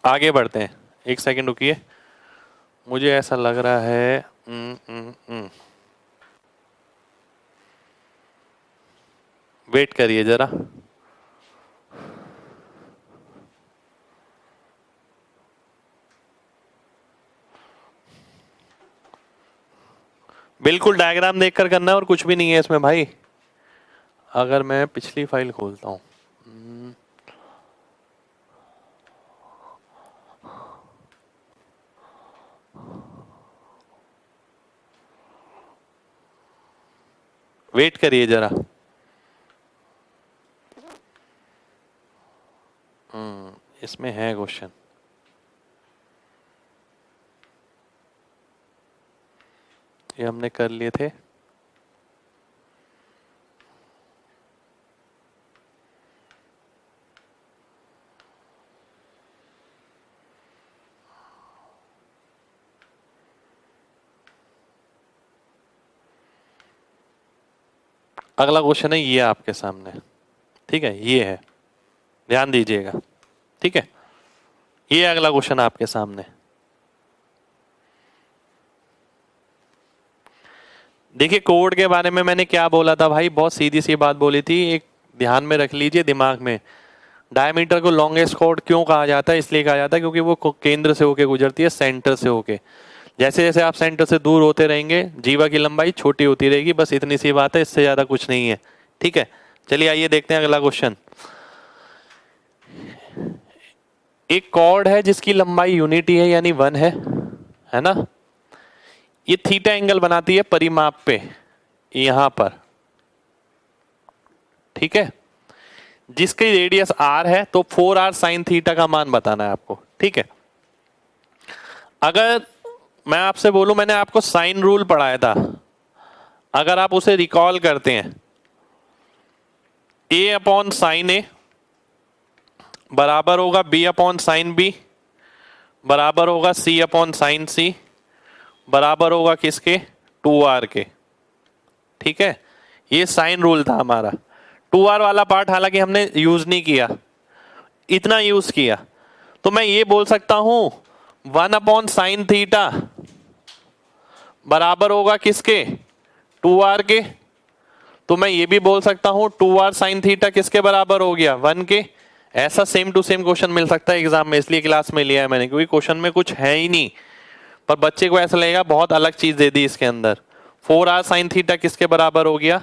आगे बढ़ते हैं। एक सेकंड रुकिए, मुझे ऐसा लग रहा है वेट करिए जरा। बिल्कुल डायग्राम देखकर करना है और कुछ भी नहीं है इसमें भाई। अगर मैं पिछली फाइल खोलता हूं, वेट करिए जरा। इसमें है क्वेश्चन, ये हमने कर लिए थे। अगला क्वेश्चन है ये आपके सामने। ठीक है, ये है, ध्यान दीजिएगा। ठीक है, ये अगला क्वेश्चन आपके सामने। देखिए कोड के बारे में मैंने क्या बोला था भाई, बहुत सीधी सी बात बोली थी, एक ध्यान में रख लीजिए दिमाग में। डायमीटर को लॉन्गेस्ट कोड क्यों कहा जाता है? इसलिए कहा जाता है क्योंकि वो केंद्र से होके गुजरती है, सेंटर से होके। जैसे जैसे आप सेंटर से दूर होते रहेंगे जीवा की लंबाई छोटी होती रहेगी, बस इतनी सी बात है, इससे ज्यादा कुछ नहीं है। ठीक है, चलिए आइए देखते हैं अगला क्वेश्चन। एक कॉर्ड है जिसकी लंबाई यूनिटी है यानी 1 है ना। ये थीटा एंगल बनाती है परिमाप पे यहां पर। ठीक है, जिसकी रेडियस r है, तो 4r साइन थीटा का मान बताना है आपको। ठीक है, अगर मैं आपसे बोलूं, मैंने आपको साइन रूल पढ़ाया था, अगर आप उसे रिकॉल करते हैं, a अपॉन साइन ए बराबर होगा b अपॉन साइन बी बराबर होगा c अपॉन साइन सी बराबर होगा किसके? 2r के। ठीक है, ये साइन रूल था हमारा। 2r वाला पार्ट हालांकि हमने यूज नहीं किया, इतना यूज किया। तो मैं ये बोल सकता हूं 1 अपॉन साइन थीटा बराबर होगा किसके? 2r के। तो मैं ये भी बोल सकता हूं 2r साइन थीटा किसके बराबर हो गया? 1 के। ऐसा सेम टू सेम क्वेश्चन मिल सकता है एग्जाम में, इसलिए क्लास में लिया है मैंने, क्योंकि क्वेश्चन में कुछ है ही नहीं। पर बच्चे को ऐसा लगेगा बहुत अलग चीज दे दी इसके अंदर। 4r साइन थीटा किसके बराबर हो गया,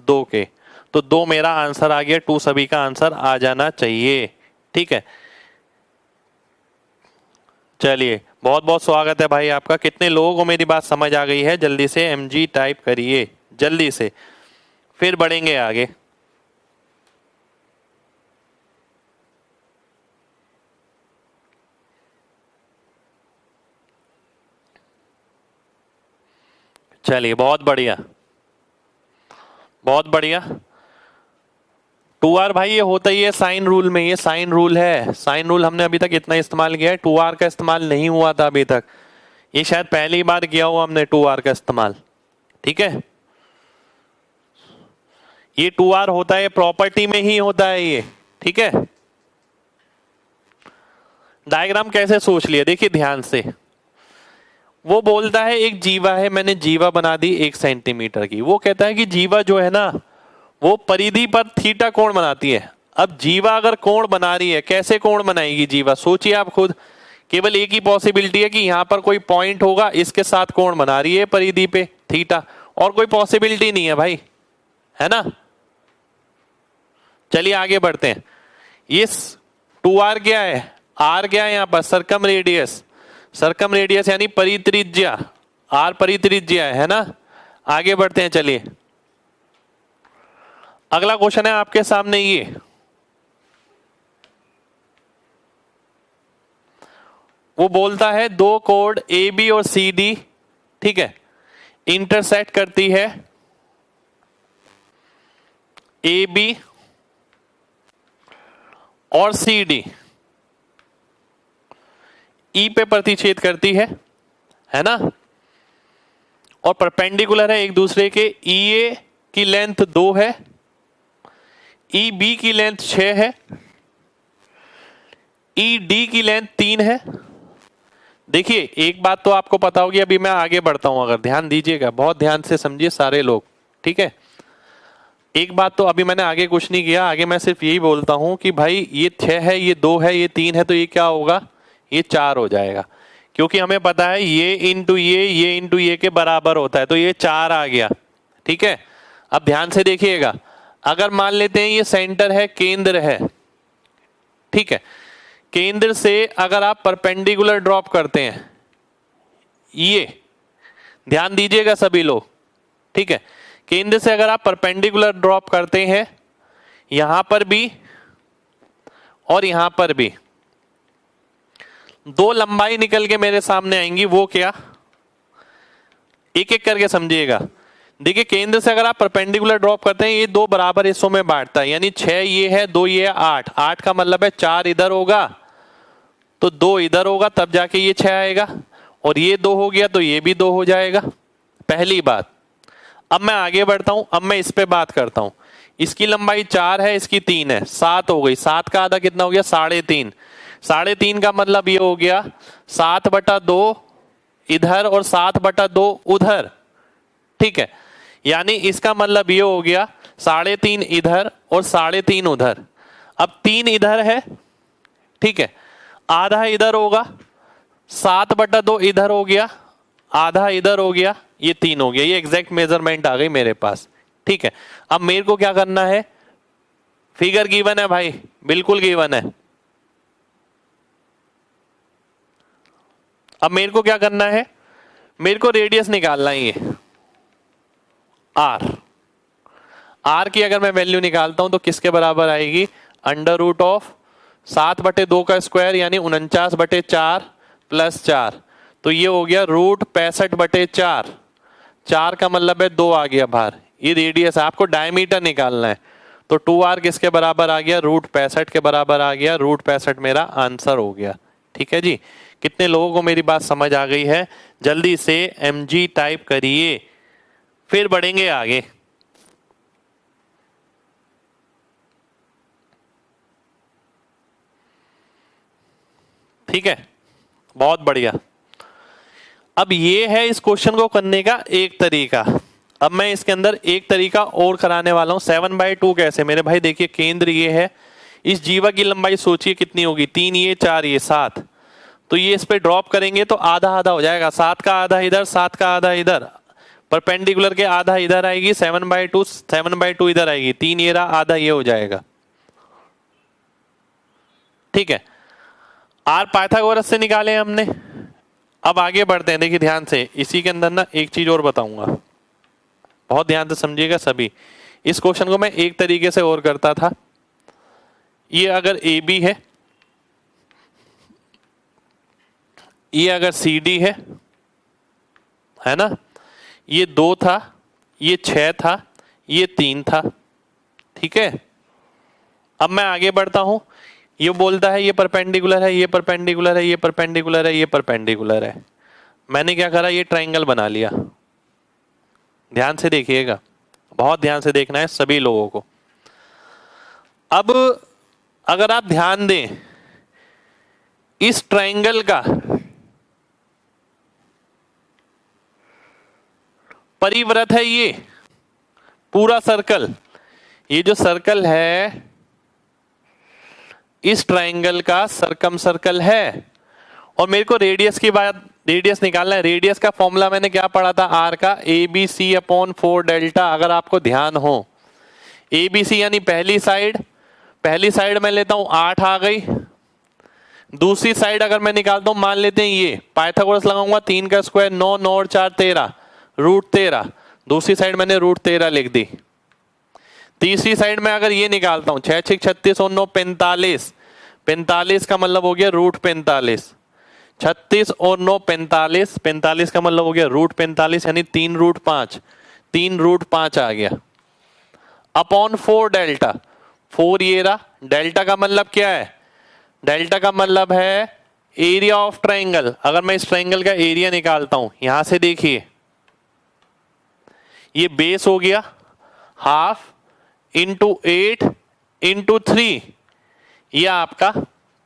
2 के। तो 2 मेरा आंसर आ गया, 2 सभी का आंसर आ जाना चाहिए। ठीक है, चलिए बहुत बहुत स्वागत है भाई आपका। कितने लोगों को मेरी बात समझ आ गई है, जल्दी से mg टाइप करिए जल्दी से, फिर बढ़ेंगे आगे। चलिए बहुत बढ़िया, बहुत बढ़िया। 2r भाई ये होता ही है साइन रूल में, ये साइन रूल है। साइन रूल हमने अभी तक इतना इस्तेमाल किया है, 2r का इस्तेमाल नहीं हुआ था अभी तक। ये शायद पहली बार किया हुआ हमने 2r का इस्तेमाल। ठीक है, ये 2r होता है प्रॉपर्टी में ही होता है ये। ठीक है, डायग्राम कैसे सोच लिया देखिए ध्यान से। वो बोलता है एक जीवा है, मैंने जीवा बना दी 1 सेंटीमीटर की। वो कहता है कि जीवा जो है ना वो परिधि पर थीटा कोण बनाती है। अब जीवा अगर कोण बना रही है, कैसे कोण बनाएगी जीवा, सोचिए आप खुद। केवल एक ही पॉसिबिलिटी है कि यहां पर कोई पॉइंट होगा, इसके साथ कोण बना रही है परिधि पे थीटा, और कोई पॉसिबिलिटी नहीं है भाई, है ना। चलिए आगे बढ़ते हैं। ये 2r क्या है, r क्या है यहाँ पर, सरकम रेडियस। सरकम रेडियस यानी परित्रिज्या, r परित्रिज्या है ना। आगे बढ़ते हैं, चलिए अगला क्वेश्चन है आपके सामने। ये वो बोलता है 2 कोण AB और CD, ठीक है, इंटरसेक्ट करती है AB और CD, E पे प्रतिच्छेद करती है ना, और परपेंडिकुलर है एक दूसरे के। EA की लेंथ 2 है, EB की लेंथ 6 है, ED की लेंथ 3 है। देखिए एक बात तो आपको पता होगी, अभी मैं आगे बढ़ता हूं, अगर ध्यान दीजिएगा, बहुत ध्यान से समझिए सारे लोग। ठीक है, एक बात तो अभी मैंने आगे कुछ नहीं किया, आगे मैं सिर्फ यही बोलता हूं कि भाई ये 6 है, ये 2 है, ये 3 है, तो ये क्या होगा, ये 4 हो जाएगा, क्योंकि हमें पता है ये इंटू ये इंटू ये के बराबर होता है, तो ये 4 आ गया। ठीक है, अब ध्यान से देखिएगा, अगर मान लेते हैं ये सेंटर है, केंद्र है, ठीक है, केंद्र से अगर आप परपेंडिकुलर ड्रॉप करते हैं, ये ध्यान दीजिएगा सभी लोग, ठीक है, केंद्र से अगर आप परपेंडिकुलर ड्रॉप करते हैं, यहां पर भी और यहां पर भी, 2 लंबाई निकल के मेरे सामने आएंगी। वो क्या, एक एक करके समझिएगा। देखिए केंद्र से अगर आप परपेंडिकुलर ड्रॉप करते हैं, ये 2 बराबर हिस्सों में बांटता है, यानी 6 ये है, 2 ये है, 8। 8 का मतलब है 4 इधर होगा तो 2 इधर होगा, तब जाके ये 6 आएगा, और ये 2 हो गया तो ये भी 2 हो जाएगा। पहली बात। अब मैं आगे बढ़ता हूं, अब मैं इस पे बात करता हूं। इसकी लंबाई 4 है, इसकी 3 है, 7 हो गई। 7 का आधा कितना हो गया, 3.5। 3.5 का मतलब ये हो गया 7/2 इधर और 7/2 उधर। ठीक है, यानी इसका मतलब ये हो गया 3.5 इधर और 3.5 उधर। अब 3 इधर है, ठीक है, आधा इधर होगा, 7/2 इधर हो गया, आधा इधर हो गया, ये 3 हो गया। ये एग्जैक्ट मेजरमेंट आ गई मेरे पास। ठीक है, अब मेरे को क्या करना है, फिगर गिवन है भाई, बिल्कुल गिवन है। अब मेरे को क्या करना है, मेरे को रेडियस निकालना है, ये आर की अगर मैं वैल्यू निकालता हूं तो किसके बराबर आएगी, √7/2 का स्क्वायर यानी 49/4 + 4, तो ये हो गया √65/4। 4 का मतलब है 2 आ गया बाहर, ये रेडियस है, आपको डायमीटर निकालना है। तो 2r किसके बराबर आ गया, √65 के बराबर आ गया, √65 मेरा आंसर हो गया। ठीक है जी, कितने लोगों को मेरी बात समझ आ गई है, जल्दी से mg टाइप करिए, फिर बढ़ेंगे आगे। ठीक है, बहुत बढ़िया। अब ये है इस क्वेश्चन को करने का एक तरीका। अब मैं इसके अंदर एक तरीका और कराने वाला हूं। 7/2 कैसे मेरे भाई, देखिए केंद्र ये है, इस जीवा की लंबाई सोचिए कितनी होगी, 3 ये 4 ये 7, तो ये इस पे ड्रॉप करेंगे तो आधा आधा हो जाएगा, 7 का आधा इधर 7 का आधा इधर, परपेंडिकुलर के आधा इधर आएगी, 7/2 इधर आएगी, 3 ये रहा, आधा ये हो जाएगा। ठीक है, आर पाइथागोरस से निकाले हमने। अब आगे बढ़ते हैं, देखिए ध्यान से, इसी के अंदर ना एक चीज और बताऊंगा, बहुत ध्यान से समझिएगा सभी। इस क्वेश्चन को मैं एक तरीके से और करता था। ये अगर ए बी है, ये अगर सी डी है ना, ये 2 था, ये 6 था, ये 3 था। ठीक है, अब मैं आगे बढ़ता हूं, ये बोलता है ये परपेंडिकुलर है, ये परपेंडिकुलर है, ये परपेंडिकुलर है, ये परपेंडिकुलर है। मैंने क्या करा, ये ट्रायंगल बना लिया। ध्यान से देखिएगा, बहुत ध्यान से देखना है सभी लोगों को। अब अगर आप ध्यान दें, इस ट्रायंगल का परिव्रत है ये पूरा सर्कल, ये जो सर्कल है इस ट्रायंगल का सरकम सर्कल है। और मेरे को रेडियस की बात, रेडियस निकालना है। रेडियस का फॉर्मूला मैंने क्या पढ़ा था, आर का ABC/4 डेल्टा। अगर आपको ध्यान हो, ABC यानी पहली साइड मैं लेता हूं 8 आ गई। दूसरी साइड अगर मैं निकालता हूं, मान लेते हैं ये पाइथागोरस लगाऊंगा, 3 का स्क्वायर 9, 9 और 4 13, √13। दूसरी साइड मैंने √13 लिख दी। तीसरी साइड में अगर ये निकालता हूं, 6 6 36 और 9 45, 45 का मतलब हो गया √45। 36 और 9 45, 45 का मतलब हो गया √45 यानी 3√5, 3√5 आ गया अपॉन 4 डेल्टा। 4 ये रहा, डेल्टा का मतलब क्या है, डेल्टा का मतलब है एरिया ऑफ ट्रायंगल। अगर मैं इस ट्रायंगल का एरिया निकालता हूं, यहां से देखिए, ये बेस हो गया हाफ इंटू 8 इंटू 3, ये आपका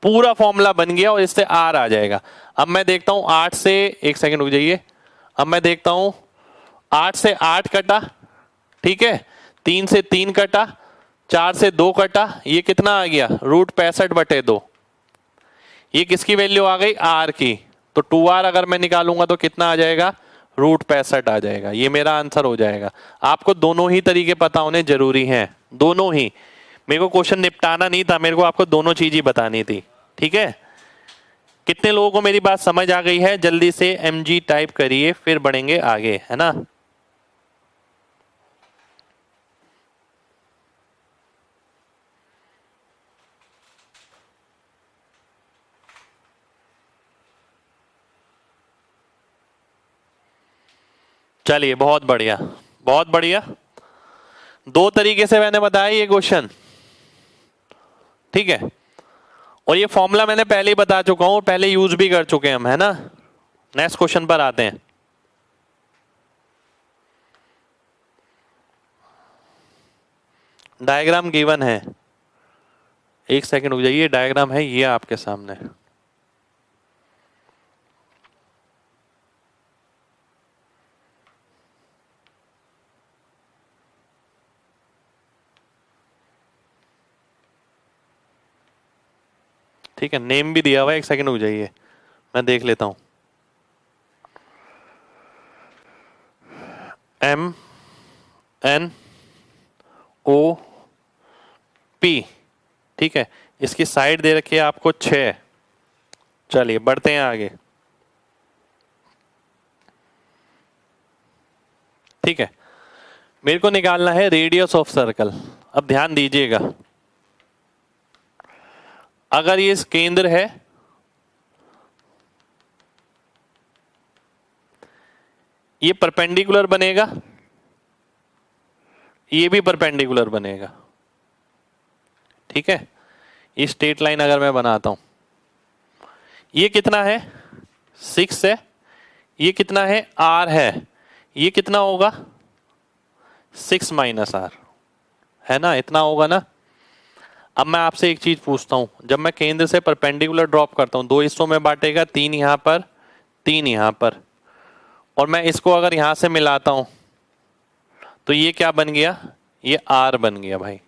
पूरा फॉर्मूला बन गया और इससे आर आ जाएगा। अब मैं देखता हूं 8 से, एक सेकंड रुक जाइए, अब मैं देखता हूं 8 से 8 कटा, ठीक है, 3 से 3 कटा, 4 से 2 कटा, ये कितना आ गया √65/2। ये किसकी वैल्यू आ गई, आर की। तो 2r अगर मैं निकालूंगा तो कितना आ जाएगा, √65 आ जाएगा। ये मेरा आंसर हो जाएगा। आपको दोनों ही तरीके पता होने जरूरी हैं, दोनों ही। मेरे को क्वेश्चन निपटाना नहीं था, मेरे को आपको दोनों चीज ही बतानी थी। ठीक है, कितने लोगों को मेरी बात समझ आ गई है? जल्दी से mg टाइप करिए, फिर बढ़ेंगे आगे, है ना। चलिए, बहुत बढ़िया, बहुत बढ़िया। 2 तरीके से मैंने बताया ये क्वेश्चन, ठीक है। और ये फॉर्मूला मैंने पहले ही बता चुका हूं, पहले यूज भी कर चुके हैं हम, है ना। नेक्स्ट क्वेश्चन पर आते हैं। डायग्राम गिवन है, एक सेकंड रुक जाइए, डायग्राम है ये आपके सामने। ठीक है, नेम भी दिया हुआ है, एक सेकंड रुक जाइए मैं देख लेता हूं। MNOP, ठीक है। इसकी साइड दे रखी है आपको 6। चलिए बढ़ते हैं आगे, ठीक है। मेरे को निकालना है रेडियस ऑफ सर्कल। अब ध्यान दीजिएगा, अगर ये केंद्र है, ये परपेंडिकुलर बनेगा, ये भी परपेंडिकुलर बनेगा, ठीक है। ये स्ट्रेट लाइन अगर मैं बनाता हूं, ये कितना है 6 है, ये कितना है r है, ये कितना होगा 6 - r, है ना, इतना होगा ना। अब मैं आपसे एक चीज पूछता हूं, जब मैं केंद्र से परपेंडिकुलर ड्रॉप करता हूं, 2 हिस्सों में बांटेगा, 3 यहां पर, 3 यहां पर, और मैं इसको अगर यहां से मिलाता हूं तो ये क्या बन गया, ये r बन गया भाई,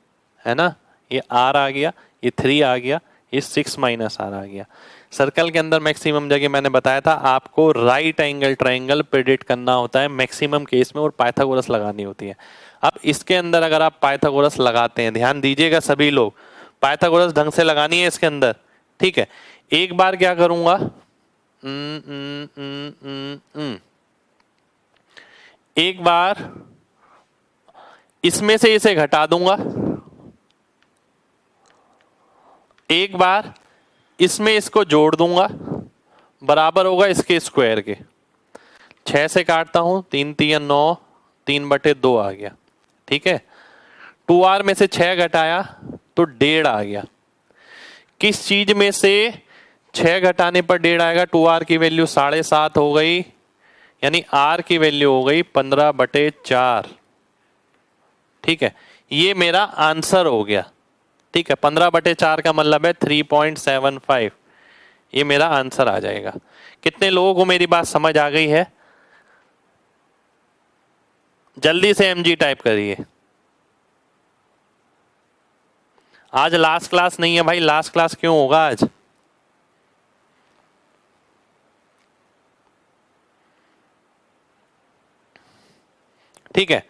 है ना। ये r आ गया, ये 3 आ गया, ये 6 माइनस आर आ गया। सर्कल के अंदर मैक्सिमम जगह मैंने बताया था आपको राइट एंगल ट्रायंगल प्रेडिक्ट करना होता है मैक्सिमम केस में और पाइथागोरस लगानी होती है। अब इसके अंदर अगर आप पाइथागोरस लगाते हैं, ध्यान दीजिएगा सभी लोग, पाइथागोरस ढंग से लगानी है इसके अंदर, ठीक है। एक बार क्या करूंगा, एक बार इसमें से इसे घटा दूंगा, एक बार इसमें इसको जोड़ दूंगा, बराबर होगा इसके स्क्वायर के। 6 से काटता हूं, 3 3 9, 3/2 आ गया, ठीक है। 2r में से 6 घटाया तो 1.5 आ गया। किस चीज में से 6 घटाने पर 1.5 आएगा? 2r की वैल्यू 7.5 हो गई, यानी r की वैल्यू हो गई 15/4, ठीक है। ये मेरा आंसर हो गया, ठीक है। 15/4 का मतलब है 3.75, ये मेरा आंसर आ जाएगा। कितने लोगों को मेरी बात समझ आ गई है? जल्दी से mg टाइप करिए। आज लास्ट क्लास नहीं है भाई, लास्ट क्लास क्यों होगा आज? ठीक है।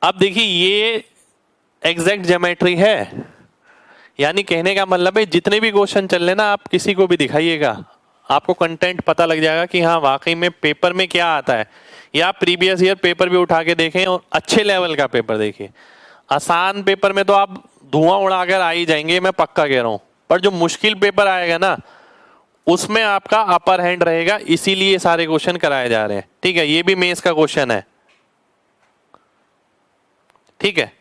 अब देखिए ये एग्जैक्ट ज्योमेट्री है, यानी कहने का मतलब है जितने भी क्वेश्चन चल रहे ना आप किसी को भी दिखाइएगा, आपको कंटेंट पता लग जाएगा कि हाँ वाकई में पेपर में क्या आता है। या आप प्रीवियस ईयर पेपर भी उठा के देखें और अच्छे लेवल का पेपर देखिए। आसान पेपर में तो आप धुआं उड़ाकर आ ही जाएंगे, मैं पक्का कह रहा हूं, पर जो मुश्किल पेपर आएगा ना उसमें आपका अपर हैंड रहेगा, इसीलिए सारे क्वेश्चन कराए जा रहे हैं, ठीक है। ये भी मेंस का क्वेश्चन है, ठीक है।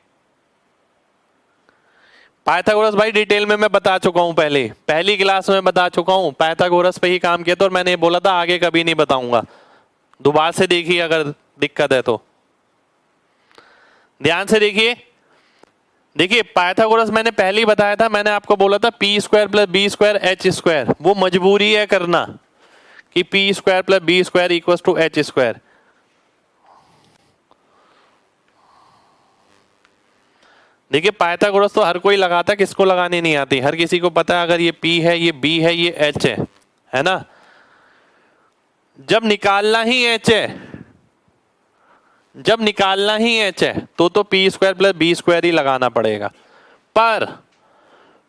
पाइथागोरस भाई डिटेल में मैं बता चुका हूं, पहली क्लास में बता चुका हूं, पाइथागोरस पे ही काम किया था और मैंने बोला था आगे कभी नहीं बताऊंगा। दोबारा से देखिए अगर दिक्कत है तो, ध्यान से देखिए। देखिए पाइथागोरस मैंने पहले ही बताया था, मैंने आपको बोला था p² + b² h², वो मजबूरी है करना कि p² + b² = h²। देखिए पाइथागोरस तो हर कोई लगाता है, किसको लगानी नहीं आती? हर किसी को पता है अगर ये p है, ये b है, ये h है ना। जब निकालना ही h है, जब निकालना ही h है तो p² + b² ही लगाना पड़ेगा। पर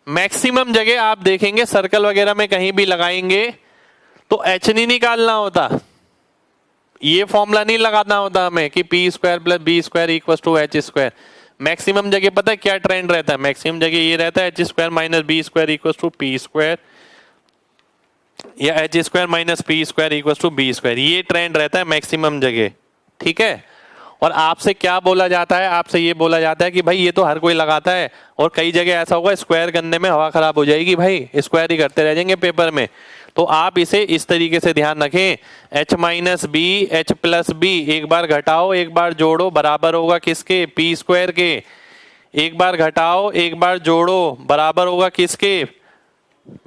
मैक्सिमम जगह आप देखेंगे सर्कल वगैरह में कहीं भी लगाएंगे तो h नहीं निकालना होता, ये फॉर्मूला नहीं लगाना होता हमें कि p² + b² = h²। मैक्सिमम जगह पता है क्या ट्रेंड रहता है? मैक्सिमम जगह ये रहता है h² - b² = p², या h² - p² = b², ये ट्रेंड रहता है मैक्सिमम जगह, ठीक है। और आपसे क्या बोला जाता है? आपसे ये बोला जाता है कि भाई ये तो हर कोई लगाता है, और कई जगह ऐसा होगा स्क्वायर करने में हवा खराब हो जाएगी भाई, स्क्वायर ही करते रह जाएंगे पेपर में। तो आप इसे इस तरीके से ध्यान रखें, h - b h + b, एक बार घटाओ एक बार जोड़ो, बराबर होगा किसके? p² के। एक बार घटाओ एक बार जोड़ो, बराबर होगा किसके?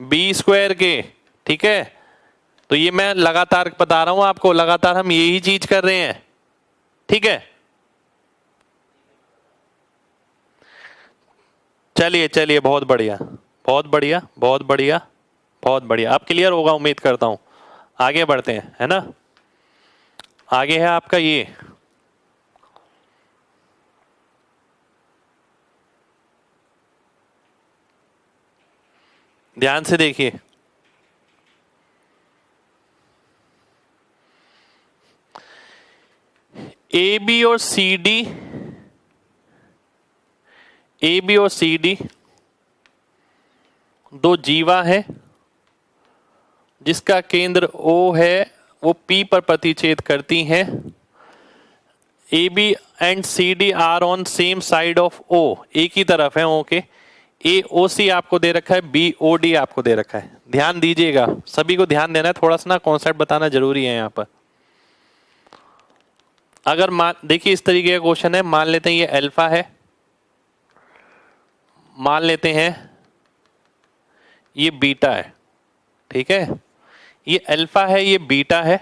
b² के, ठीक है। तो ये मैं लगातार बता रहा हूं आपको, लगातार हम यही चीज कर रहे हैं, ठीक है। चलिए चलिए, बहुत बढ़िया बहुत बढ़िया बहुत बढ़िया बहुत बढ़िया, अब क्लियर होगा उम्मीद करता हूं। आगे बढ़ते हैं, है ना। आगे है आपका ये ध्यान से देखिए, AB और CD, AB और CD दो जीवा है जिसका केंद्र O है, वो P पर प्रतिच्छेद करती हैं। AB and CD are on same side of O, एक ही तरफ है O के। AOC आपको दे रखा है, BOD आपको दे रखा है। ध्यान दीजिएगा, सभी को ध्यान देना है, थोड़ा सा ना कॉन्सेप्ट बताना जरूरी है यहाँ पर। अगर देखिए इस तरीके का क्वेश्चन है, मान लेते हैं ये अल्फा है, मान लेते हैं ये बीटा है, ठीक है। ये अल्फा है, ये बीटा है।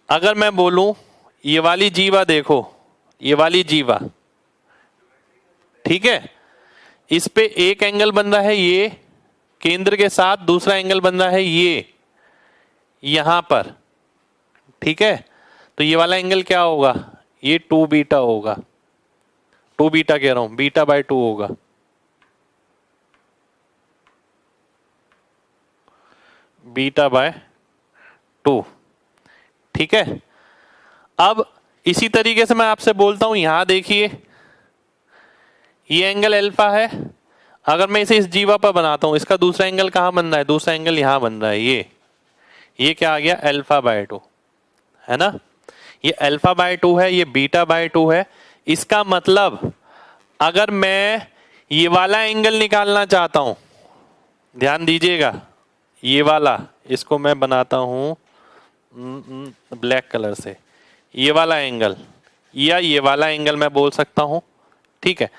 अगर मैं बोलूं ये वाली जीवा देखो, ये वाली जीवा, ठीक है, इस पे एक एंगल बन रहा है ये, केंद्र के साथ दूसरा एंगल बन रहा है ये यहां पर, ठीक है। तो ये वाला एंगल क्या होगा, ये 2 बीटा होगा, 2 बीटा कह रहा हूं, बीटा बाय 2 होगा, बीटा बाय 2, ठीक है। अब इसी तरीके से मैं आपसे बोलता हूं, यहां देखिए ये एंगल अल्फा है, अगर मैं इसे इस जीवा पर बनाता हूं, इसका दूसरा एंगल कहां बन रहा है, दूसरा एंगल यहां बन रहा है, ये क्या आ गया, अल्फा बाय 2, है ना। ये अल्फा बाय 2 है, ये बीटा बाय 2 है। इसका मतलब अगर मैं ये वाला एंगल निकालना चाहता हूं, ध्यान दीजिएगा, ये वाला, इसको मैं बनाता हूं ब्लैक कलर से, ये वाला एंगल या ये वाला एंगल मैं बोल सकता हूं, ठीक है।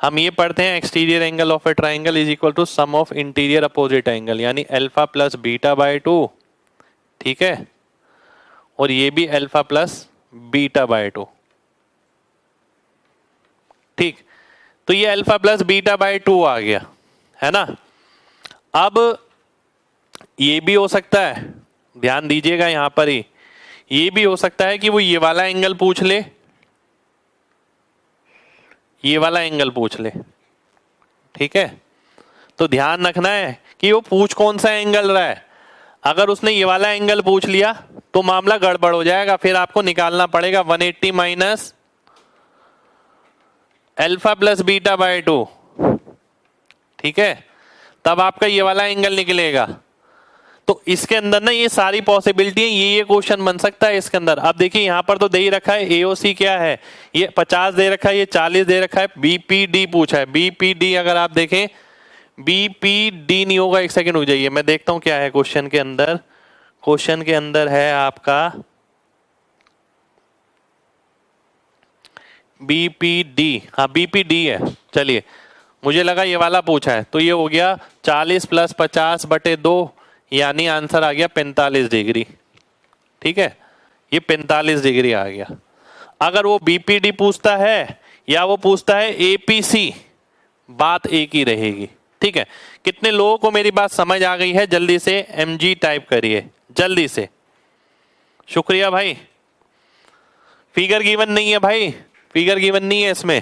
हम ये पढ़ते हैं exterior angle of a triangle is equal to sum of interior opposite angle, यानी अल्फा प्लस बीटा बाय 2, ठीक है, और ये भी अल्फा प्लस बीटा बाय 2, ठीक। तो ये अल्फा प्लस बीटा बाय 2 आ गया, है ना। अब ये भी हो सकता है, ध्यान दीजिएगा यहां पर ही, ये भी हो सकता है कि वो ये वाला एंगल पूछ ले, ये वाला एंगल पूछ ले, ठीक है। तो ध्यान रखना है कि वो पूछ कौन सा एंगल रहा है। अगर उसने ये वाला एंगल पूछ लिया तो मामला गड़बड़ हो जाएगा, फिर आपको निकालना पड़ेगा 180 minus alpha plus beta by 2, ठीक है, तब आपका ये वाला एंगल निकलेगा। तो इसके अंदर ना ये सारी पॉसिबिलिटी है, ये क्वेश्चन बन सकता है इसके अंदर। अब देखिए यहां पर तो दे ही रखा है एओसी क्या है, ये 50 दे रखा है, ये 40 दे रखा है, बीपीडी पूछा है, बीपीडी अगर आप देखें बीपीडी नहीं होगा, एक सेकंड हो जाइए मैं देखता हूं क्या है क्वेश्चन के अंदर। क्वेश्चन के अंदर है आपका बीपीडी, हाँ बीपीडी है, चलिए मुझे लगा ये वाला पूछा है, तो ये हो गया 40 प्लस 50 बटे 2, यानी आंसर आ गया 45 डिग्री, ठीक है, ये 45 डिग्री आ गया। अगर वो बीपीडी पूछता है या वो पूछता है एपीसी, बात एक ही रहेगी, ठीक है। कितने लोगों को मेरी बात समझ आ गई है, जल्दी से एमजी टाइप करिए जल्दी से, शुक्रिया भाई। फिगर गिवन नहीं है भाई, फिगर गिवन नहीं है इसमें,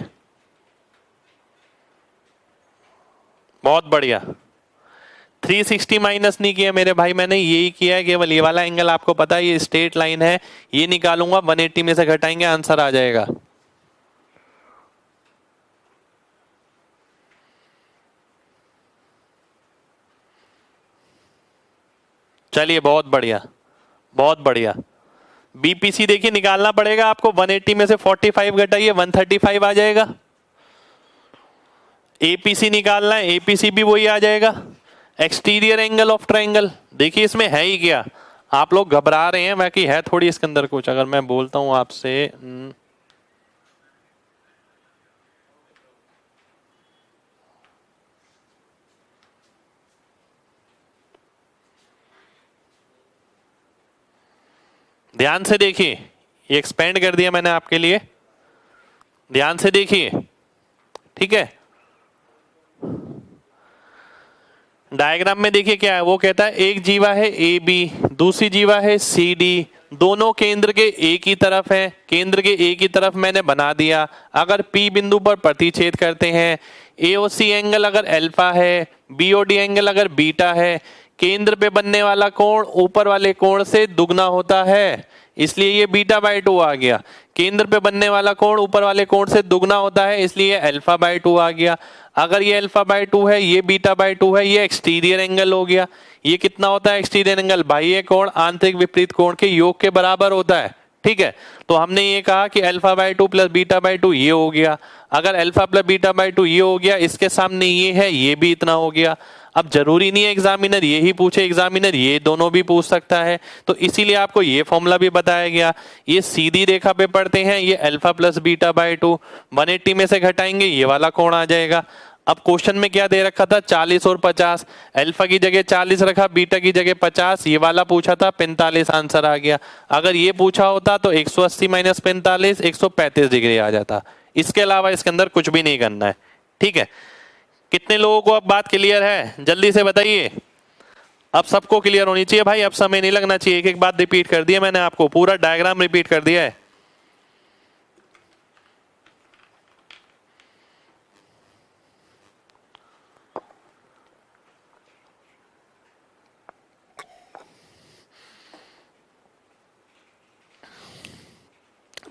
बहुत बढ़िया। 360 माइनस नहीं किया मेरे भाई, मैंने यही किया है, केवल ये वाला एंगल आपको पता है, ये स्ट्रेट लाइन है, ये निकालूंगा 180 में से घटाएंगे, आंसर आ जाएगा। चलिए बहुत बढ़िया, बहुत बढ़िया। बीपीसी देखिए निकालना पड़ेगा आपको, 180 में से 45 घटाइए 135 आ जाएगा। एपीसी निकालना है, एपीसी भी वही आ जाएगा, एक्सटीरियर एंगल ऑफ ट्रायंगल। देखिए इसमें है ही क्या, आप लोग घबरा रहे हैं, बाकी है थोड़ी इसके अंदर कुछ। अगर मैं बोलता हूं आपसे ध्यान से देखिए, ये एक्सपेंड कर दिया मैंने आपके लिए, ध्यान से देखिए, ठीक है। डायग्राम में देखिए क्या है, वो कहता है एक जीवा है ए बी, दूसरी जीवा है सी डी, दोनों केंद्र के एक ही तरफ है, केंद्र के एक ही तरफ मैंने बना दिया। अगर पी बिंदु पर प्रतिच्छेद करते हैं, एओसी एंगल अगर अल्फा है, बीओडी एंगल अगर बीटा है, केंद्र पे बनने वाला कोण ऊपर वाले कोण से दुगना होता है, इसलिए ये बीटा बाय 2 आ गया। केंद्र पे बनने वाला कोण ऊपर वाले कोण से दुगना होता है, इसलिए अल्फा बाय 2 आ गया। अगर ये अल्फा बाय 2 है, ये बीटा बाय 2 है, ये एक्सटीरियर एंगल हो गया। ये कितना होता है एक्सटीरियर एंगल, बाह्य कोण आंतरिक विपरीत कोण के योग के बराबर होता है, ठीक है। तो हमने ये कहा कि alpha by 2 plus beta by 2 ये हो गया। अगर अल्फा प्लस बीटा बाय 2 ये हो गया, इसके सामने ये है, ये भी इतना हो गया। अब जरूरी नहीं है एग्जामिनर ये ही पूछे, एग्जामिनर ये दोनों भी पूछ सकता है, तो इसीलिए आपको ये फॉर्मूला भी बताया गया। ये सीधी रेखा पे पढ़ते हैं, ये अल्फा प्लस बीटा बाय 2, 180 में से घटाएंगे ये वाला कोण आ जाएगा। अब क्वेश्चन में क्या दे रखा था, 40 और 50, अल्फा की जगह 40 रखा, बीटा की जगह 50, ये वाला पूछा था 45, आंसर आ गया। अगर ये पूछा होता तो 180 माइनस 45 135 डिग्री आ जाता। इसके अलावा इसके अंदर कुछ भी नहीं करना है, ठीक है। कितने लोगों को अब बात क्लियर है, जल्दी से बताइए। अब सबको क्लियर होनी चाहिए भाई, अब समय नहीं लगना चाहिए। एक एक बात रिपीट कर दिया मैंने, आपको पूरा डायग्राम रिपीट कर दिया है।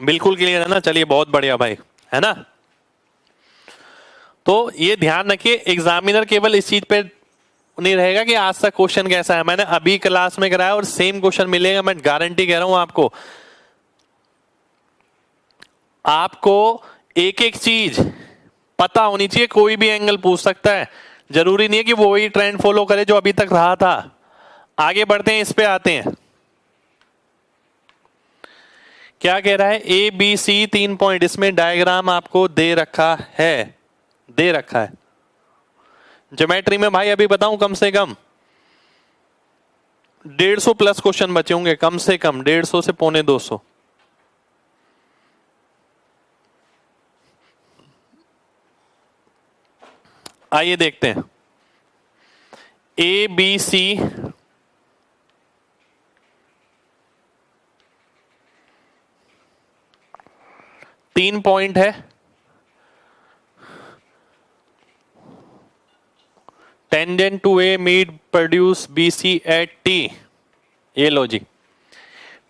बिल्कुल क्लियर है ना? चलिए बहुत बढ़िया भाई, है ना? तो ये ध्यान रखिए, एग्जामिनर केवल इस चीज पे नहीं रहेगा कि आज तक क्वेश्चन कैसा है। मैंने अभी क्लास में कराया और सेम क्वेश्चन मिलेगा, मैं गारंटी कह रहा हूं आपको। आपको एक एक चीज पता होनी चाहिए, कोई भी एंगल पूछ सकता है, जरूरी नहीं है कि वो वही ट्रेंड फॉलो करे जो अभी तक रहा था। आगे बढ़ते हैं, इस पे आते हैं। क्या कह रहा है? ए बी सी 3 पॉइंट, इसमें डायग्राम आपको दे रखा है, दे रखा है। ज्योमेट्री में भाई अभी बताऊं, कम से कम 150 प्लस क्वेश्चन बचे होंगे, कम से कम 150 से 150। आइए देखते हैं। ए बी सी 3 पॉइंट है, tangent to A meet produce B C at T. ये लो जी,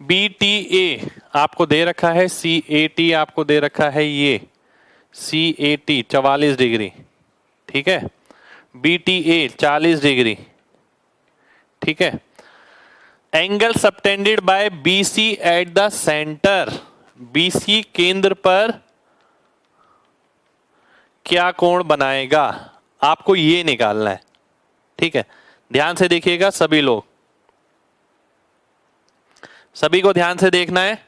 बी टी ए आपको दे रखा है, सी ए टी आपको दे रखा है, ये सी ए टी 44 डिग्री, ठीक है। बी टी ए 40 डिग्री, ठीक है। Angle subtended by B C at the centre, B C केंद्र पर क्या कोण बनाएगा, आपको ये निकालना है, ठीक है। ध्यान से देखिएगा सभी लोग, सभी को ध्यान से देखना है।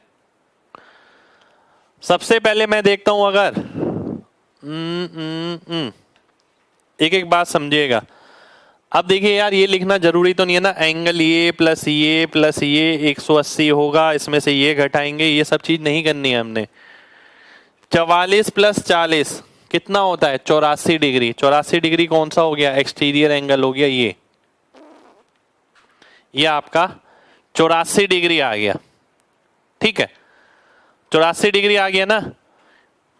सबसे पहले मैं देखता हूं, अगर एक एक बात समझिएगा। अब देखिए यार, ये लिखना जरूरी तो नहीं है ना, एंगल ये प्लस ये 180 होगा, इसमें से ये घटाएंगे, ये सब चीज नहीं करनी है हमने। 44 प्लस 40 कितना होता है? 84 डिग्री। 84 डिग्री कौन सा हो गया? एक्सटीरियर एंगल हो गया ये आपका 84 डिग्री आ गया, ठीक है। 84 डिग्री आ गया ना,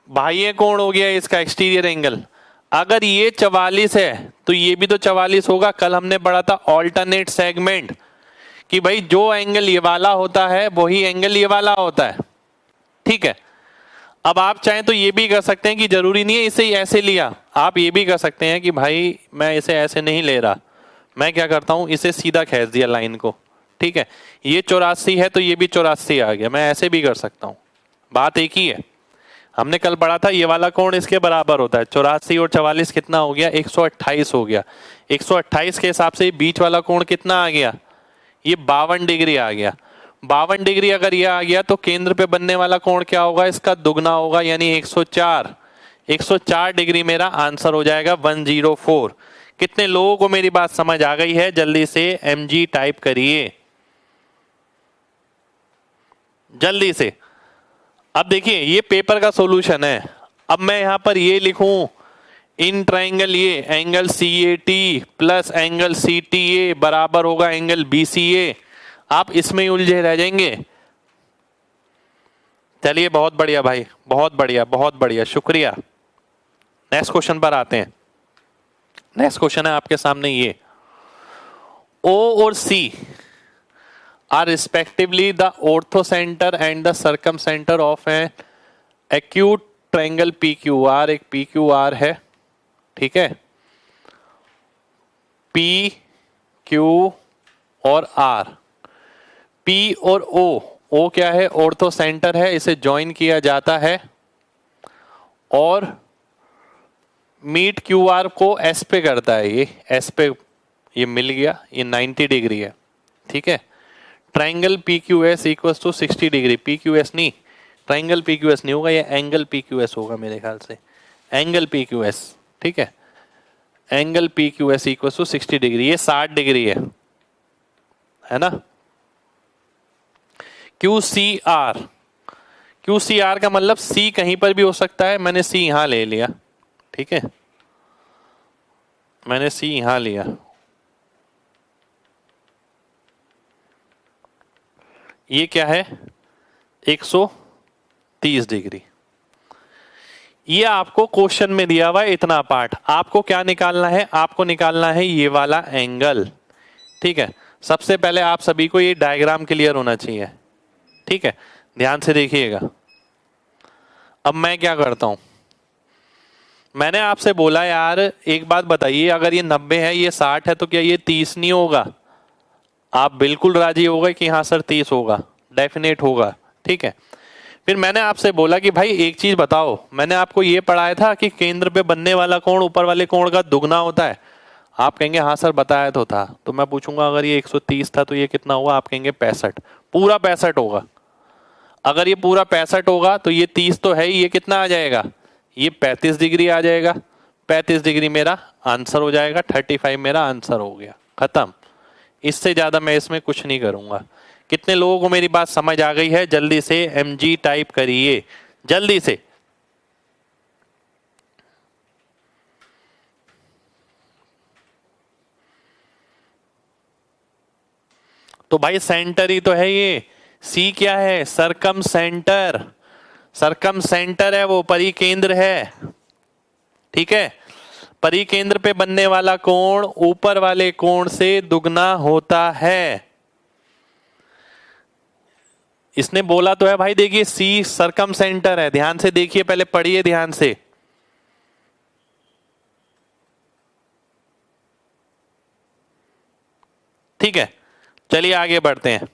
बाह्य कोण हो गया इसका, एक्सटीरियर एंगल। अगर ये 44 है तो ये भी तो 44 होगा। कल हमने पढ़ा था ऑल्टरनेट सेगमेंट, कि भाई जो एंगल ये वाला होता है वही एंगल ये वाला होता है, ठीक है। अब आप चाहें तो ये भी कर सकते हैं कि जरूरी नहीं है इसे ऐसे लिया, आप ये भी कर सकते हैं कि भाई मैं इसे ऐसे नहीं ले रहा, मैं क्या करता हूं, इसे सीधा खींच दिया लाइन को, ठीक है। ये 84 है तो ये भी 84 आ गया, मैं ऐसे भी कर सकता हूं, बात एक ही है। हमने कल पढ़ा था ये वाला कोण इसके बराबर होता है, 84 और 44 कितना हो गया? 128 हो गया। 128 के हिसाब से बीच वाला कोण कितना आ गया? ये 52 डिग्री आ गया। 52 डिग्री अगर ये आ गया तो केंद्र पे बनने वाला कोण क्या होगा? इसका दुगना होगा, यानी 104। 104 डिग्री मेरा आंसर हो जाएगा, 104। कितने लोगों को मेरी बात समझ आ गई है? जल्दी से mg टाइप करिए, जल्दी से। अब देखिए ये पेपर का सॉल्यूशन है। अब मैं यहां पर ये लिखूं, इन ट्राइंगल ये angle C A T plus angle C T A बराबर होगा एंगल बी सी ए, आप इसमें ही उलझे रह जाएंगे। चलिए बहुत बढ़िया भाई, बहुत बढ़िया, बहुत बढ़िया, शुक्रिया। नेक्स्ट क्वेश्चन पर आते हैं। नेक्स्ट क्वेश्चन है आपके सामने, ये ओ और सी are respectively the orthocenter and the circumcenter of an acute triangle PQR। एक PQR है, ठीक है, P Q और R। P और O क्या है? ऑर्थोसेंटर है, इसे ज्वाइन किया जाता है और मीट QR को S पे करता है। ये S पे ये मिल गया, ये 90 डिग्री है, ठीक है। Triangle PQS equals to 60 degree. PQS नहीं, ट्राइंगल PQS नहीं होगा, ये एंगल PQS होगा मेरे ख्याल से, एंगल PQS, ठीक है। Angle PQS equals to 60 degree, ये 60 डिग्री है ना। QCR, QCR का मतलब C कहीं पर भी हो सकता है, मैंने C यहां ले लिया, ठीक है। मैंने सी यहां लिया, ये क्या है 130 डिग्री। ये आपको क्वेश्चन में दिया हुआ है इतना पार्ट, आपको क्या निकालना है, आपको निकालना है ये वाला एंगल। ठीक है, सबसे पहले आप सभी को ये डायग्राम क्लियर होना चाहिए। ठीक है, ध्यान से देखिएगा। अब मैं क्या करता हूं, मैंने आपसे बोला यार एक बात बताइए, अगर ये 90 है ये 60 है तो क्या ये 30 नहीं होगा? आप बिल्कुल राजी हो गए कि हाँ सर 30 होगा, डेफिनेट होगा। ठीक है, फिर मैंने आपसे बोला कि भाई एक चीज बताओ, मैंने आपको ये पढ़ाया था कि केंद्र पे बनने वाला कोण ऊपर वाले कोण का दुगना होता है। आप कहेंगे हाँ सर बताया तो था। तो मैं पूछूंगा अगर ये 130 था तो ये कितना हुआ? आप कहेंगे 65, पूरा 65 होगा। अगर ये पूरा 65 होगा तो ये 30 तो है ही, ये कितना आ जाएगा? ये 35 डिग्री आ जाएगा। 35 डिग्री मेरा आंसर हो जाएगा, 35 मेरा आंसर हो गया, खत्म। इससे ज्यादा मैं इसमें कुछ नहीं करूंगा। कितने लोगों को मेरी बात समझ आ गई है? जल्दी से mg टाइप करिए, जल्दी से। तो भाई सेंटर ही तो है ये। सी क्या है? सरकम सेंटर। सरकम सेंटर है वो, परिकेंद्र है। ठीक है, परिकेंद्र पे बनने वाला कोण ऊपर वाले कोण से दुगना होता है। इसने बोला तो है भाई, देखिए सी सरकम सेंटर है, ध्यान से देखिए, पहले पढ़िए ध्यान से। ठीक है, चलिए आगे बढ़ते हैं।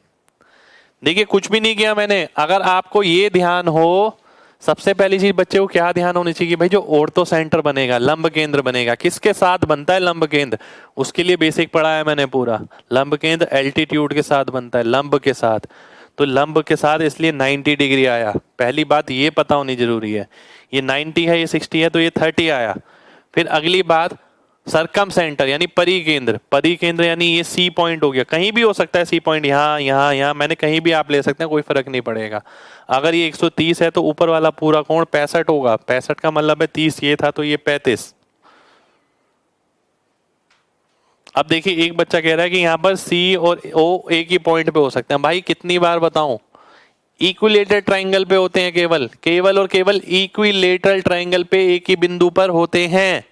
देखिए कुछ भी नहीं किया मैंने। अगर आपको ये ध्यान हो, सबसे पहली चीज बच्चे को क्या ध्यान होनी चाहिए भाई, जो ऑर्थो सेंटर बनेगा, लंब केंद्र बनेगा, किसके साथ बनता है लंब केंद्र? उसके लिए बेसिक पढ़ाया मैंने पूरा। लंब केंद्र एल्टीट्यूड के साथ बनता है, लंब के साथ। तो लंब के साथ इसलिए 90 डिग्री आया। पहली बात ये पता होनी जरूरी है, ये 90 है, ये 60 है, तो ये 30 आया। फिर अगली बात सरकम सेंटर यानी परिकेंद्र। परिकेंद्र यानी ये सी पॉइंट हो गया, कहीं भी हो सकता है सी पॉइंट, यहाँ यहाँ यहाँ, मैंने कहीं भी आप ले सकते हैं, कोई फर्क नहीं पड़ेगा। अगर ये 130 है तो ऊपर वाला पूरा कोण 65 होगा। 65 का मतलब है 30 ये था तो ये 35। अब देखिए एक बच्चा कह रहा है कि यहाँ पर सी और ओ एक ही पॉइंट पे हो सकते हैं। भाई कितनी बार बताऊं, इक्विलेटरल ट्राइंगल पे होते हैं, केवल केवल और केवल इक्विलेटरल ट्राइंगल पे एक ही बिंदु पर होते हैं।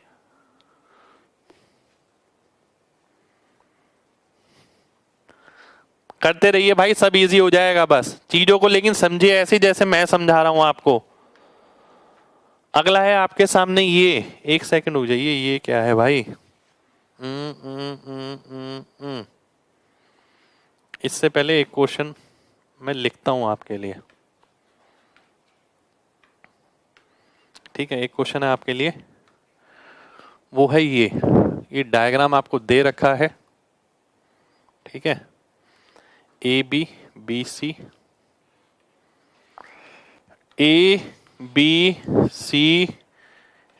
करते रहिए भाई, सब इजी हो जाएगा बस चीजों को, लेकिन समझिए ऐसे जैसे मैं समझा रहा हूं आपको। अगला है आपके सामने ये, एक सेकंड हो जाइए, ये क्या है भाई? इससे पहले एक क्वेश्चन मैं लिखता हूं आपके लिए। ठीक है, एक क्वेश्चन है आपके लिए, वो है ये डायग्राम आपको दे रखा है। ठीक है, A B B C, A B C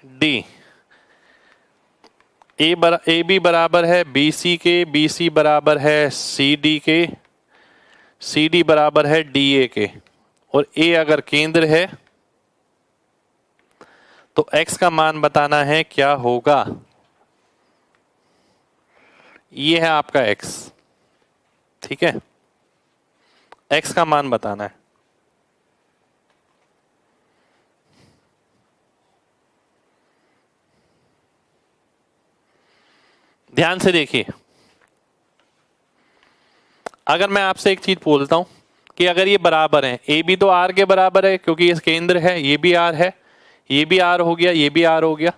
D. A B बराबर है बी सी के, बी सी बराबर है सी डी के, सी डी बराबर है डी ए के, और ए अगर केंद्र है तो x का मान बताना है क्या होगा। ये है आपका x। ठीक है, x का मान बताना है। ध्यान से देखिए, अगर मैं आपसे एक चीज बोलता हूं कि अगर ये बराबर है, ए बी तो आर के बराबर है क्योंकि ये केंद्र है, ये भी आर है, ये भी आर हो गया, ये भी आर हो गया,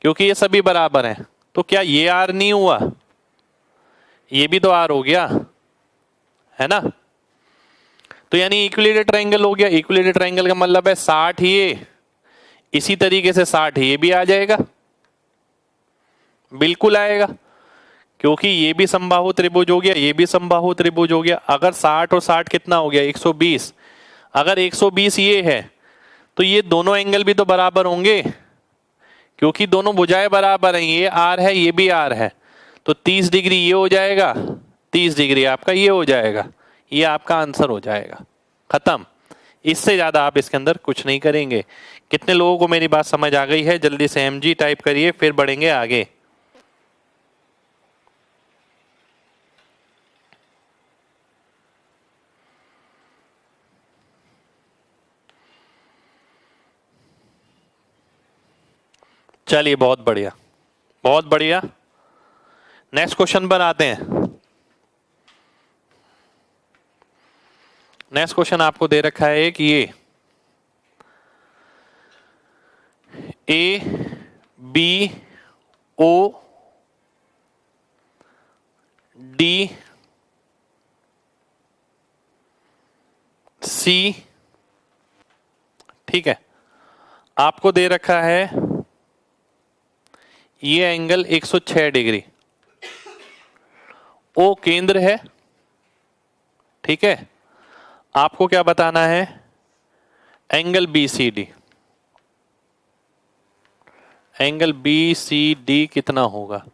क्योंकि ये सभी बराबर हैं। तो क्या ये आर नहीं हुआ? ये भी तो आर हो गया, है ना? तो यानी इक्विलेटरल ट्रायंगल हो गया। इक्विलेटरल ट्रायंगल का मतलब है 60 ये, इसी तरीके से 60 ये भी आ जाएगा, बिल्कुल आएगा, क्योंकि ये भी समबाहु त्रिभुज हो गया, ये भी समबाहु त्रिभुज हो गया। अगर 60 और 60 कितना हो गया? 120। अगर 120 ये है तो ये दोनों एंगल भी तो बराबर होंगे, क्योंकि दोनों भुजाएं बराबर हैं। ये आर है, ये भी आर है, तो 30 डिग्री ये हो जाएगा, 30 डिग्री आपका ये हो जाएगा, ये आपका आंसर हो जाएगा, खत्म। इससे ज्यादा आप इसके अंदर कुछ नहीं करेंगे। कितने लोगों को मेरी बात समझ आ गई है? जल्दी से mg टाइप करिए, फिर बढ़ेंगे आगे। चलिए बहुत बढ़िया, बहुत बढ़िया। नेक्स्ट क्वेश्चन पर आते हैं। नेक्स्ट क्वेश्चन आपको दे रखा है कि ये A B O D C, ठीक है, आपको दे रखा है ये एंगल 106 डिग्री, ओ केंद्र है, ठीक है। आपको क्या बताना है, angle B C D, angle B C D कितना होगा,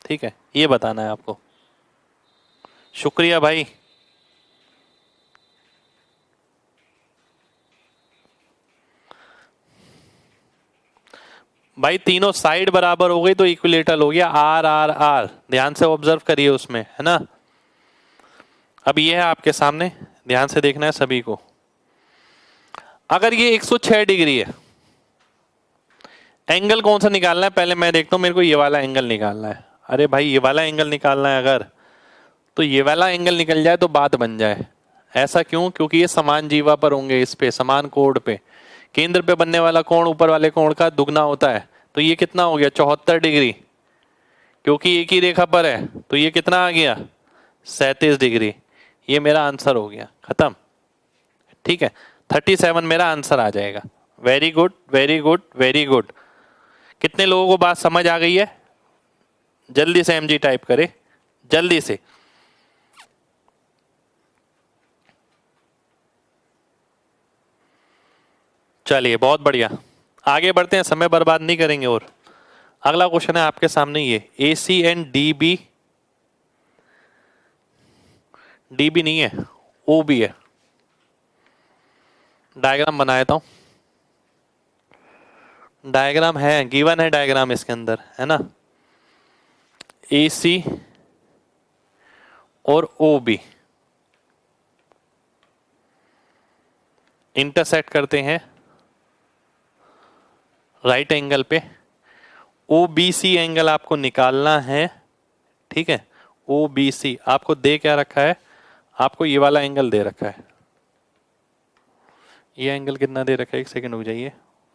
ठीक है, ये बताना है आपको। शुक्रिया भाई। भाई तीनों साइड बराबर हो गई तो इक्विलेटरल हो गया, आर आर आर, ध्यान से ऑब्जर्व करिए उसमें, है ना। अब ये है आपके सामने, ध्यान से देखना है सभी को। अगर ये 106 डिग्री है, एंगल कौन सा निकालना है पहले मैं देखता हूं, मेरे को ये वाला एंगल निकालना है। अरे भाई ये वाला एंगल निकालना है अगर, तो ये वाला एंगल निकल जाए तो बात बन जाए। ऐसा क्यों, क्योंकि ये समान जीवा पर होंगे, इस पे समान कोण पे, केंद्र पे बनने वाला कोण ऊपर वाले कोण का दुगना होता है। तो ये कितना हो गया 74 डिग्री, क्योंकि एक ही रेखा पर है, तो ये कितना आ गया 37 डिग्री। ये मेरा आंसर हो गया, खत्म, ठीक है। 37 मेरा आंसर आ जाएगा। Very good very good very good. कितने लोगों को बात समझ आ गई है, जल्दी से एमजी टाइप करे, जल्दी से। चलिए बहुत बढ़िया, आगे बढ़ते हैं, समय बर्बाद नहीं करेंगे। और अगला क्वेश्चन है आपके सामने, ये A C and D B, D B नहीं है ओ बी है। डायग्राम बना देता हूं, डायग्राम है, गिवन है डायग्राम इसके अंदर, है ना। ए सी और ओ बी इंटरसेक्ट करते हैं राइट एंगल पे। ओ बी सी एंगल आपको निकालना है, ठीक है। ओ बी सी आपको दे क्या रखा है, आपको ये वाला एंगल दे रखा है। ये एंगल कितना दे रखा है, एक सेकंड रुक जाइए,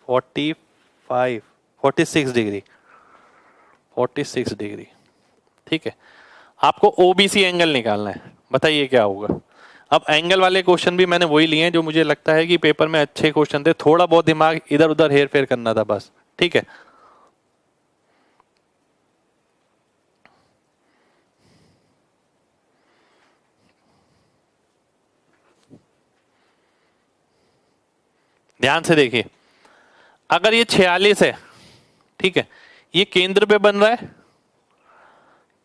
46 डिग्री, 46 डिग्री, ठीक है। आपको ओबीसी एंगल निकालना है, बताइए क्या होगा। अब एंगल वाले क्वेश्चन भी मैंने वही लिए हैं जो मुझे लगता है कि पेपर में अच्छे क्वेश्चन थे, थोड़ा बहुत दिमाग इधर उधर हेर फेर करना था बस, ठीक है। ध्यान से देखिए, अगर ये 46 है, ठीक है, ये केंद्र पे बन रहा है,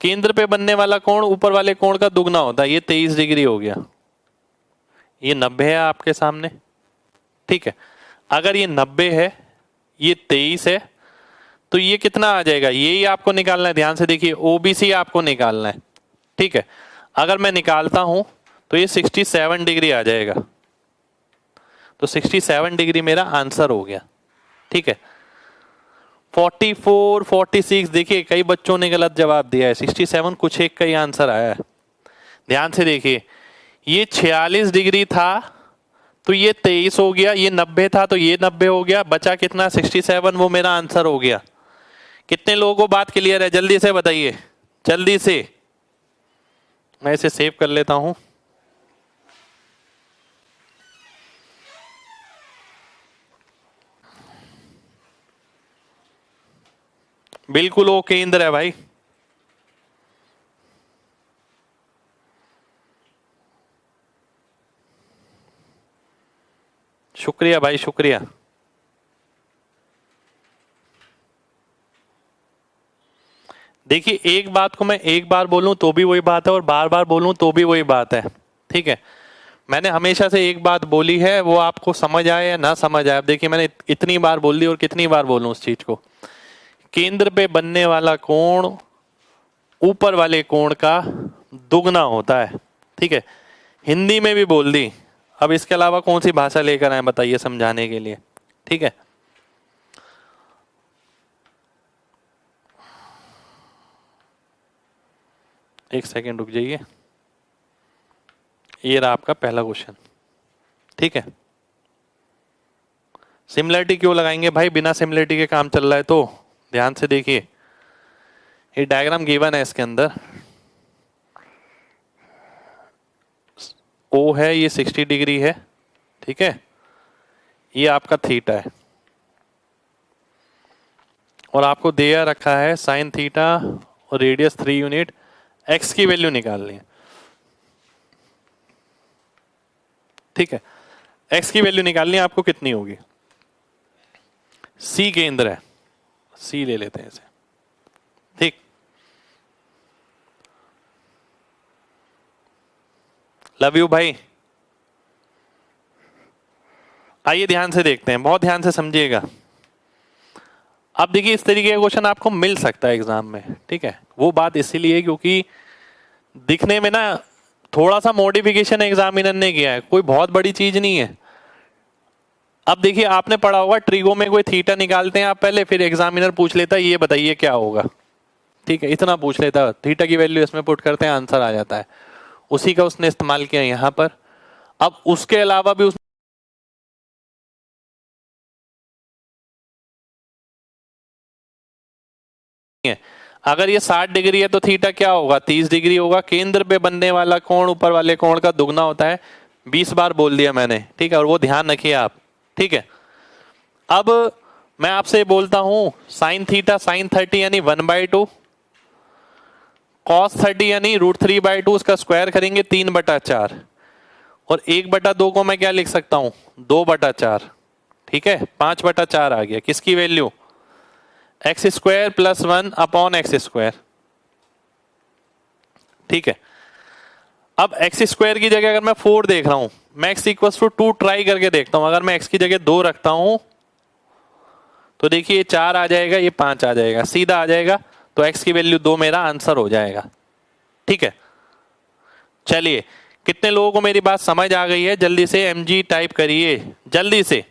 केंद्र पे बनने वाला कोण ऊपर वाले कोण का दुगना होता है, ये 23 डिग्री हो गया। ये 90 है आपके सामने, ठीक है। अगर ये 90 है, ये 23 है, तो ये कितना आ जाएगा, यही आपको निकालना है। ध्यान से देखिए, ओबीसी आपको निकालना है, ठीक है। अगर मैं निकालता हूं तो ये 67 डिग्री आ जाएगा, तो 67 डिग्री मेरा आंसर हो गया, ठीक है। 44 46 देखिए कई बच्चों ने गलत जवाब दिया है, 67 कुछ एक का ही आंसर आया है। ध्यान से देखिए, ये 46 डिग्री था तो ये 23 हो गया, ये 90 था तो ये 90 हो गया, बचा कितना 67, वो मेरा आंसर हो गया। कितने लोगों को बात क्लियर है, जल्दी से बताइए, जल्दी से। मैं इसे सेव कर लेता हूं। बिल्कुल वो केंद्र है भाई, शुक्रिया भाई शुक्रिया। देखिए एक बात को मैं एक बार बोलूं तो भी वही बात है, और बार बार बोलूं तो भी वही बात है, ठीक है। मैंने हमेशा से एक बात बोली है, वो आपको समझ आए या ना समझ आए, अब देखिए मैंने इतनी बार बोल दी और कितनी बार बोलूं उस चीज को। केंद्र पे बनने वाला कोण ऊपर वाले कोण का दुगना होता है, ठीक है। हिंदी में भी बोल दी, अब इसके अलावा कौन सी भाषा लेकर आए बताइए समझाने के लिए, ठीक है। एक सेकेंड रुक जाइए, ये रहा आपका पहला क्वेश्चन। ठीक है, सिमिलरिटी क्यों लगाएंगे भाई, बिना सिमिलरिटी के काम चल रहा है तो ध्यान से देखिए, ये डायग्राम गिवन है इसके अंदर, ओ है ये 60 डिग्री है, ठीक है, ये आपका थीटा है, और आपको दिया रखा है साइन थीटा और रेडियस 3 यूनिट, एक्स की वैल्यू निकालनी है। ठीक है, एक्स की वैल्यू निकालनी है आपको, कितनी होगी, सी केंद्र है, सी ले लेते हैं इसे। ठीक, लव यू भाई। आइए ध्यान से देखते हैं, बहुत ध्यान से समझिएगा। अब देखिए इस तरीके का क्वेश्चन आपको मिल सकता है एग्जाम में, ठीक है, वो बात इसीलिए क्योंकि दिखने में ना थोड़ा सा मॉडिफिकेशन एग्जामिनर ने किया है, कोई बहुत बड़ी चीज नहीं है। अब देखिए आपने पढ़ा होगा ट्रिगो में कोई थीटा निकालते हैं आप पहले, फिर एग्जामिनर पूछ लेता है ये बताइए क्या होगा, ठीक है, इतना पूछ लेता है, थीटा की वैल्यू इसमें पुट करते हैं आंसर आ जाता है, उसी का उसने इस्तेमाल किया यहाँ पर। अब उसके अलावा भी अगर ये 60 डिग्री है तो थीटा क्या होगा, 30 डिग्री होगा। केंद्र पे बनने वाला कोण ऊपर वाले कोण का दुगना होता है, 20 बार बोल दिया मैंने, ठीक है, और वो ध्यान रखिए आप। ठीक है, अब मैं आपसे बोलता हूं साइन थीटा साइन 30 यानी 1/2, कॉस 30 यानी √3/2, उसका स्क्वायर करेंगे 3/4, और 1/2 को मैं क्या लिख सकता हूं, 2/4, ठीक है, 5/4 आ गया, किसकी वैल्यू, x² + 1 अपॉन x²। ठीक है, अब x² की जगह अगर मैं 4 देख रहा हूं, मैं x = 2 ट्राई करके देखता हूं, अगर मैं x की जगह 2 रखता हूं तो देखिए ये 4 आ जाएगा, ये 5 आ जाएगा, सीधा आ जाएगा, तो x की वैल्यू 2 मेरा आंसर हो जाएगा। ठीक है, चलिए कितने लोगों को मेरी बात समझ आ गई है, जल्दी से mg टाइप करिए जल्दी से।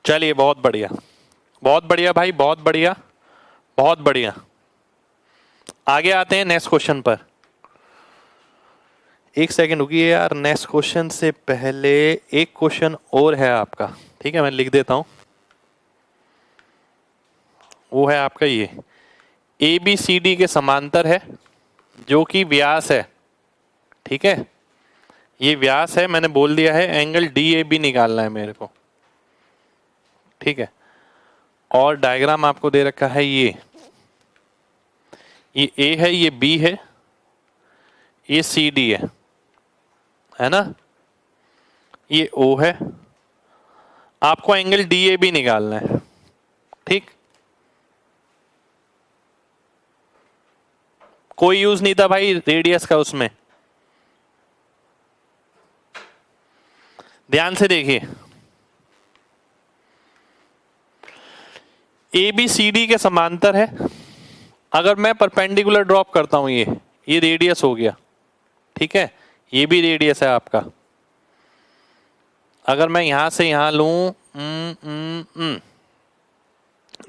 चलिए बहुत बढ़िया, बहुत बढ़िया भाई, बहुत बढ़िया, बहुत बढ़िया। आगे आते हैं नेक्स्ट क्वेश्चन पर। एक सेकंड रुकिए यार, नेक्स्ट क्वेश्चन से पहले एक क्वेश्चन और है आपका, ठीक है, मैं लिख देता हूं, वो है आपका ये ABCD के समांतर है जो कि व्यास है। ठीक है, ये व्यास है, मैंने बोल दिया है एंगल DAB निकालना है मेरे को। ठीक है, और डायग्राम आपको दे रखा है ये A है, ये B है, ये CD है ना, ये O है, आपको एंगल DAB निकालना है। ठीक, कोई यूज नहीं था भाई रेडियस का उसमें, ध्यान से देखिए, ABCD के समांतर है, अगर मैं परपेंडिकुलर ड्रॉप करता हूं, ये रेडियस हो गया, ठीक है, ये भी रेडियस है आपका, अगर मैं यहां से यहां लूं,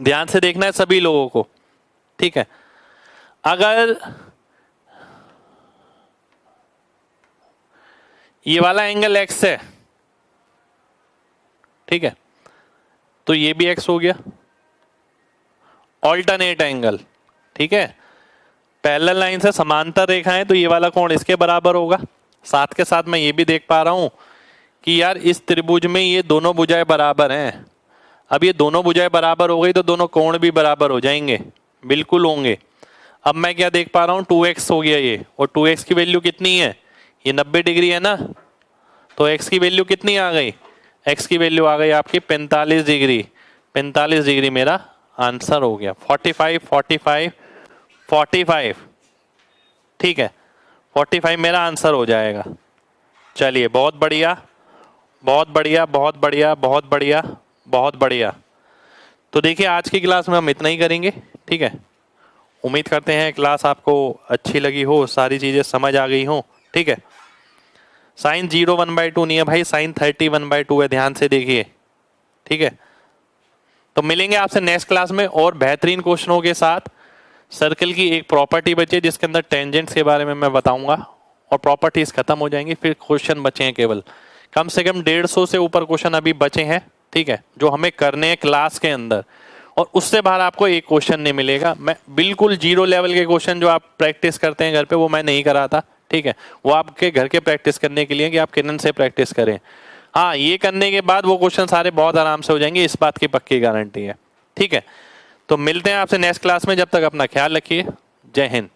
ध्यान से देखना है सभी लोगों को। ठीक है, अगर ये वाला एंगल x है, ठीक है, तो ये भी x हो गया, ऑल्टरनेट एंगल। ठीक है, पैरेलल लाइन से समांतर रेखा है तो ये वाला कोण इसके बराबर होगा। साथ के साथ मैं ये भी देख पा रहा हूं कि यार इस त्रिभुज में ये दोनों भुजाएं बराबर हैं। अब ये दोनों भुजाएं बराबर हो गई तो दोनों कोण भी बराबर हो जाएंगे, बिल्कुल होंगे। अब मैं क्या देख पा रहा हूं, 2x हो गया ये, और 2x की वैल्यू कितनी है, ये 90 डिग्री है ना, तो x की वैल्यू कितनी आ गई, x की वैल्यू आ गई आपकी 45 डिग्री। 45 डिग्री मेरा आंसर हो गया, 45 45 45। ठीक है, 45 मेरा आंसर हो जाएगा। चलिए बहुत बढ़िया, बहुत बढ़िया, बहुत बढ़िया, बहुत बढ़िया, बहुत बढ़िया। तो देखिए आज की क्लास में हम इतना ही करेंगे। ठीक है, उम्मीद करते हैं क्लास आपको अच्छी लगी हो, सारी चीजें समझ आ गई हो। ठीक है, साइन 0 1/2 नहीं है भाई, साइन 30 1/2 है, ध्यान से देखिए। ठीक है, तो मिलेंगे आपसे नेक्स्ट क्लास में और बेहतरीन क्वेश्चनों के साथ। सर्कल की एक प्रॉपर्टी बची है जिसके अंदर टेंजेंट्स के बारे में मैं बताऊंगा और प्रॉपर्टीज खत्म हो जाएंगी, फिर क्वेश्चन बचे हैं केवल कम से कम 150 से ऊपर क्वेश्चन अभी बचे हैं, ठीक है, जो हमें करने हैं क्लास के अंदर, और उससे बाहर आपको एक क्वेश्चन नहीं मिलेगा। मैं बिल्कुल 0 लेवल के क्वेश्चन जो आप प्रैक्टिस करते हैं घर पे वो मैं नहीं कराता, ठीक है, वो आपके घर के प्रैक्टिस करने के लिए कि आप किरण से प्रैक्टिस करें। हाँ, ये करने के बाद वो क्वेश्चन सारे बहुत आराम से हो जाएंगे, इस बात की पक्की गारंटी है, ठीक है। तो मिलते हैं आपसे नेक्स्ट क्लास में, जब तक अपना ख्याल रखिए। जय हिंद।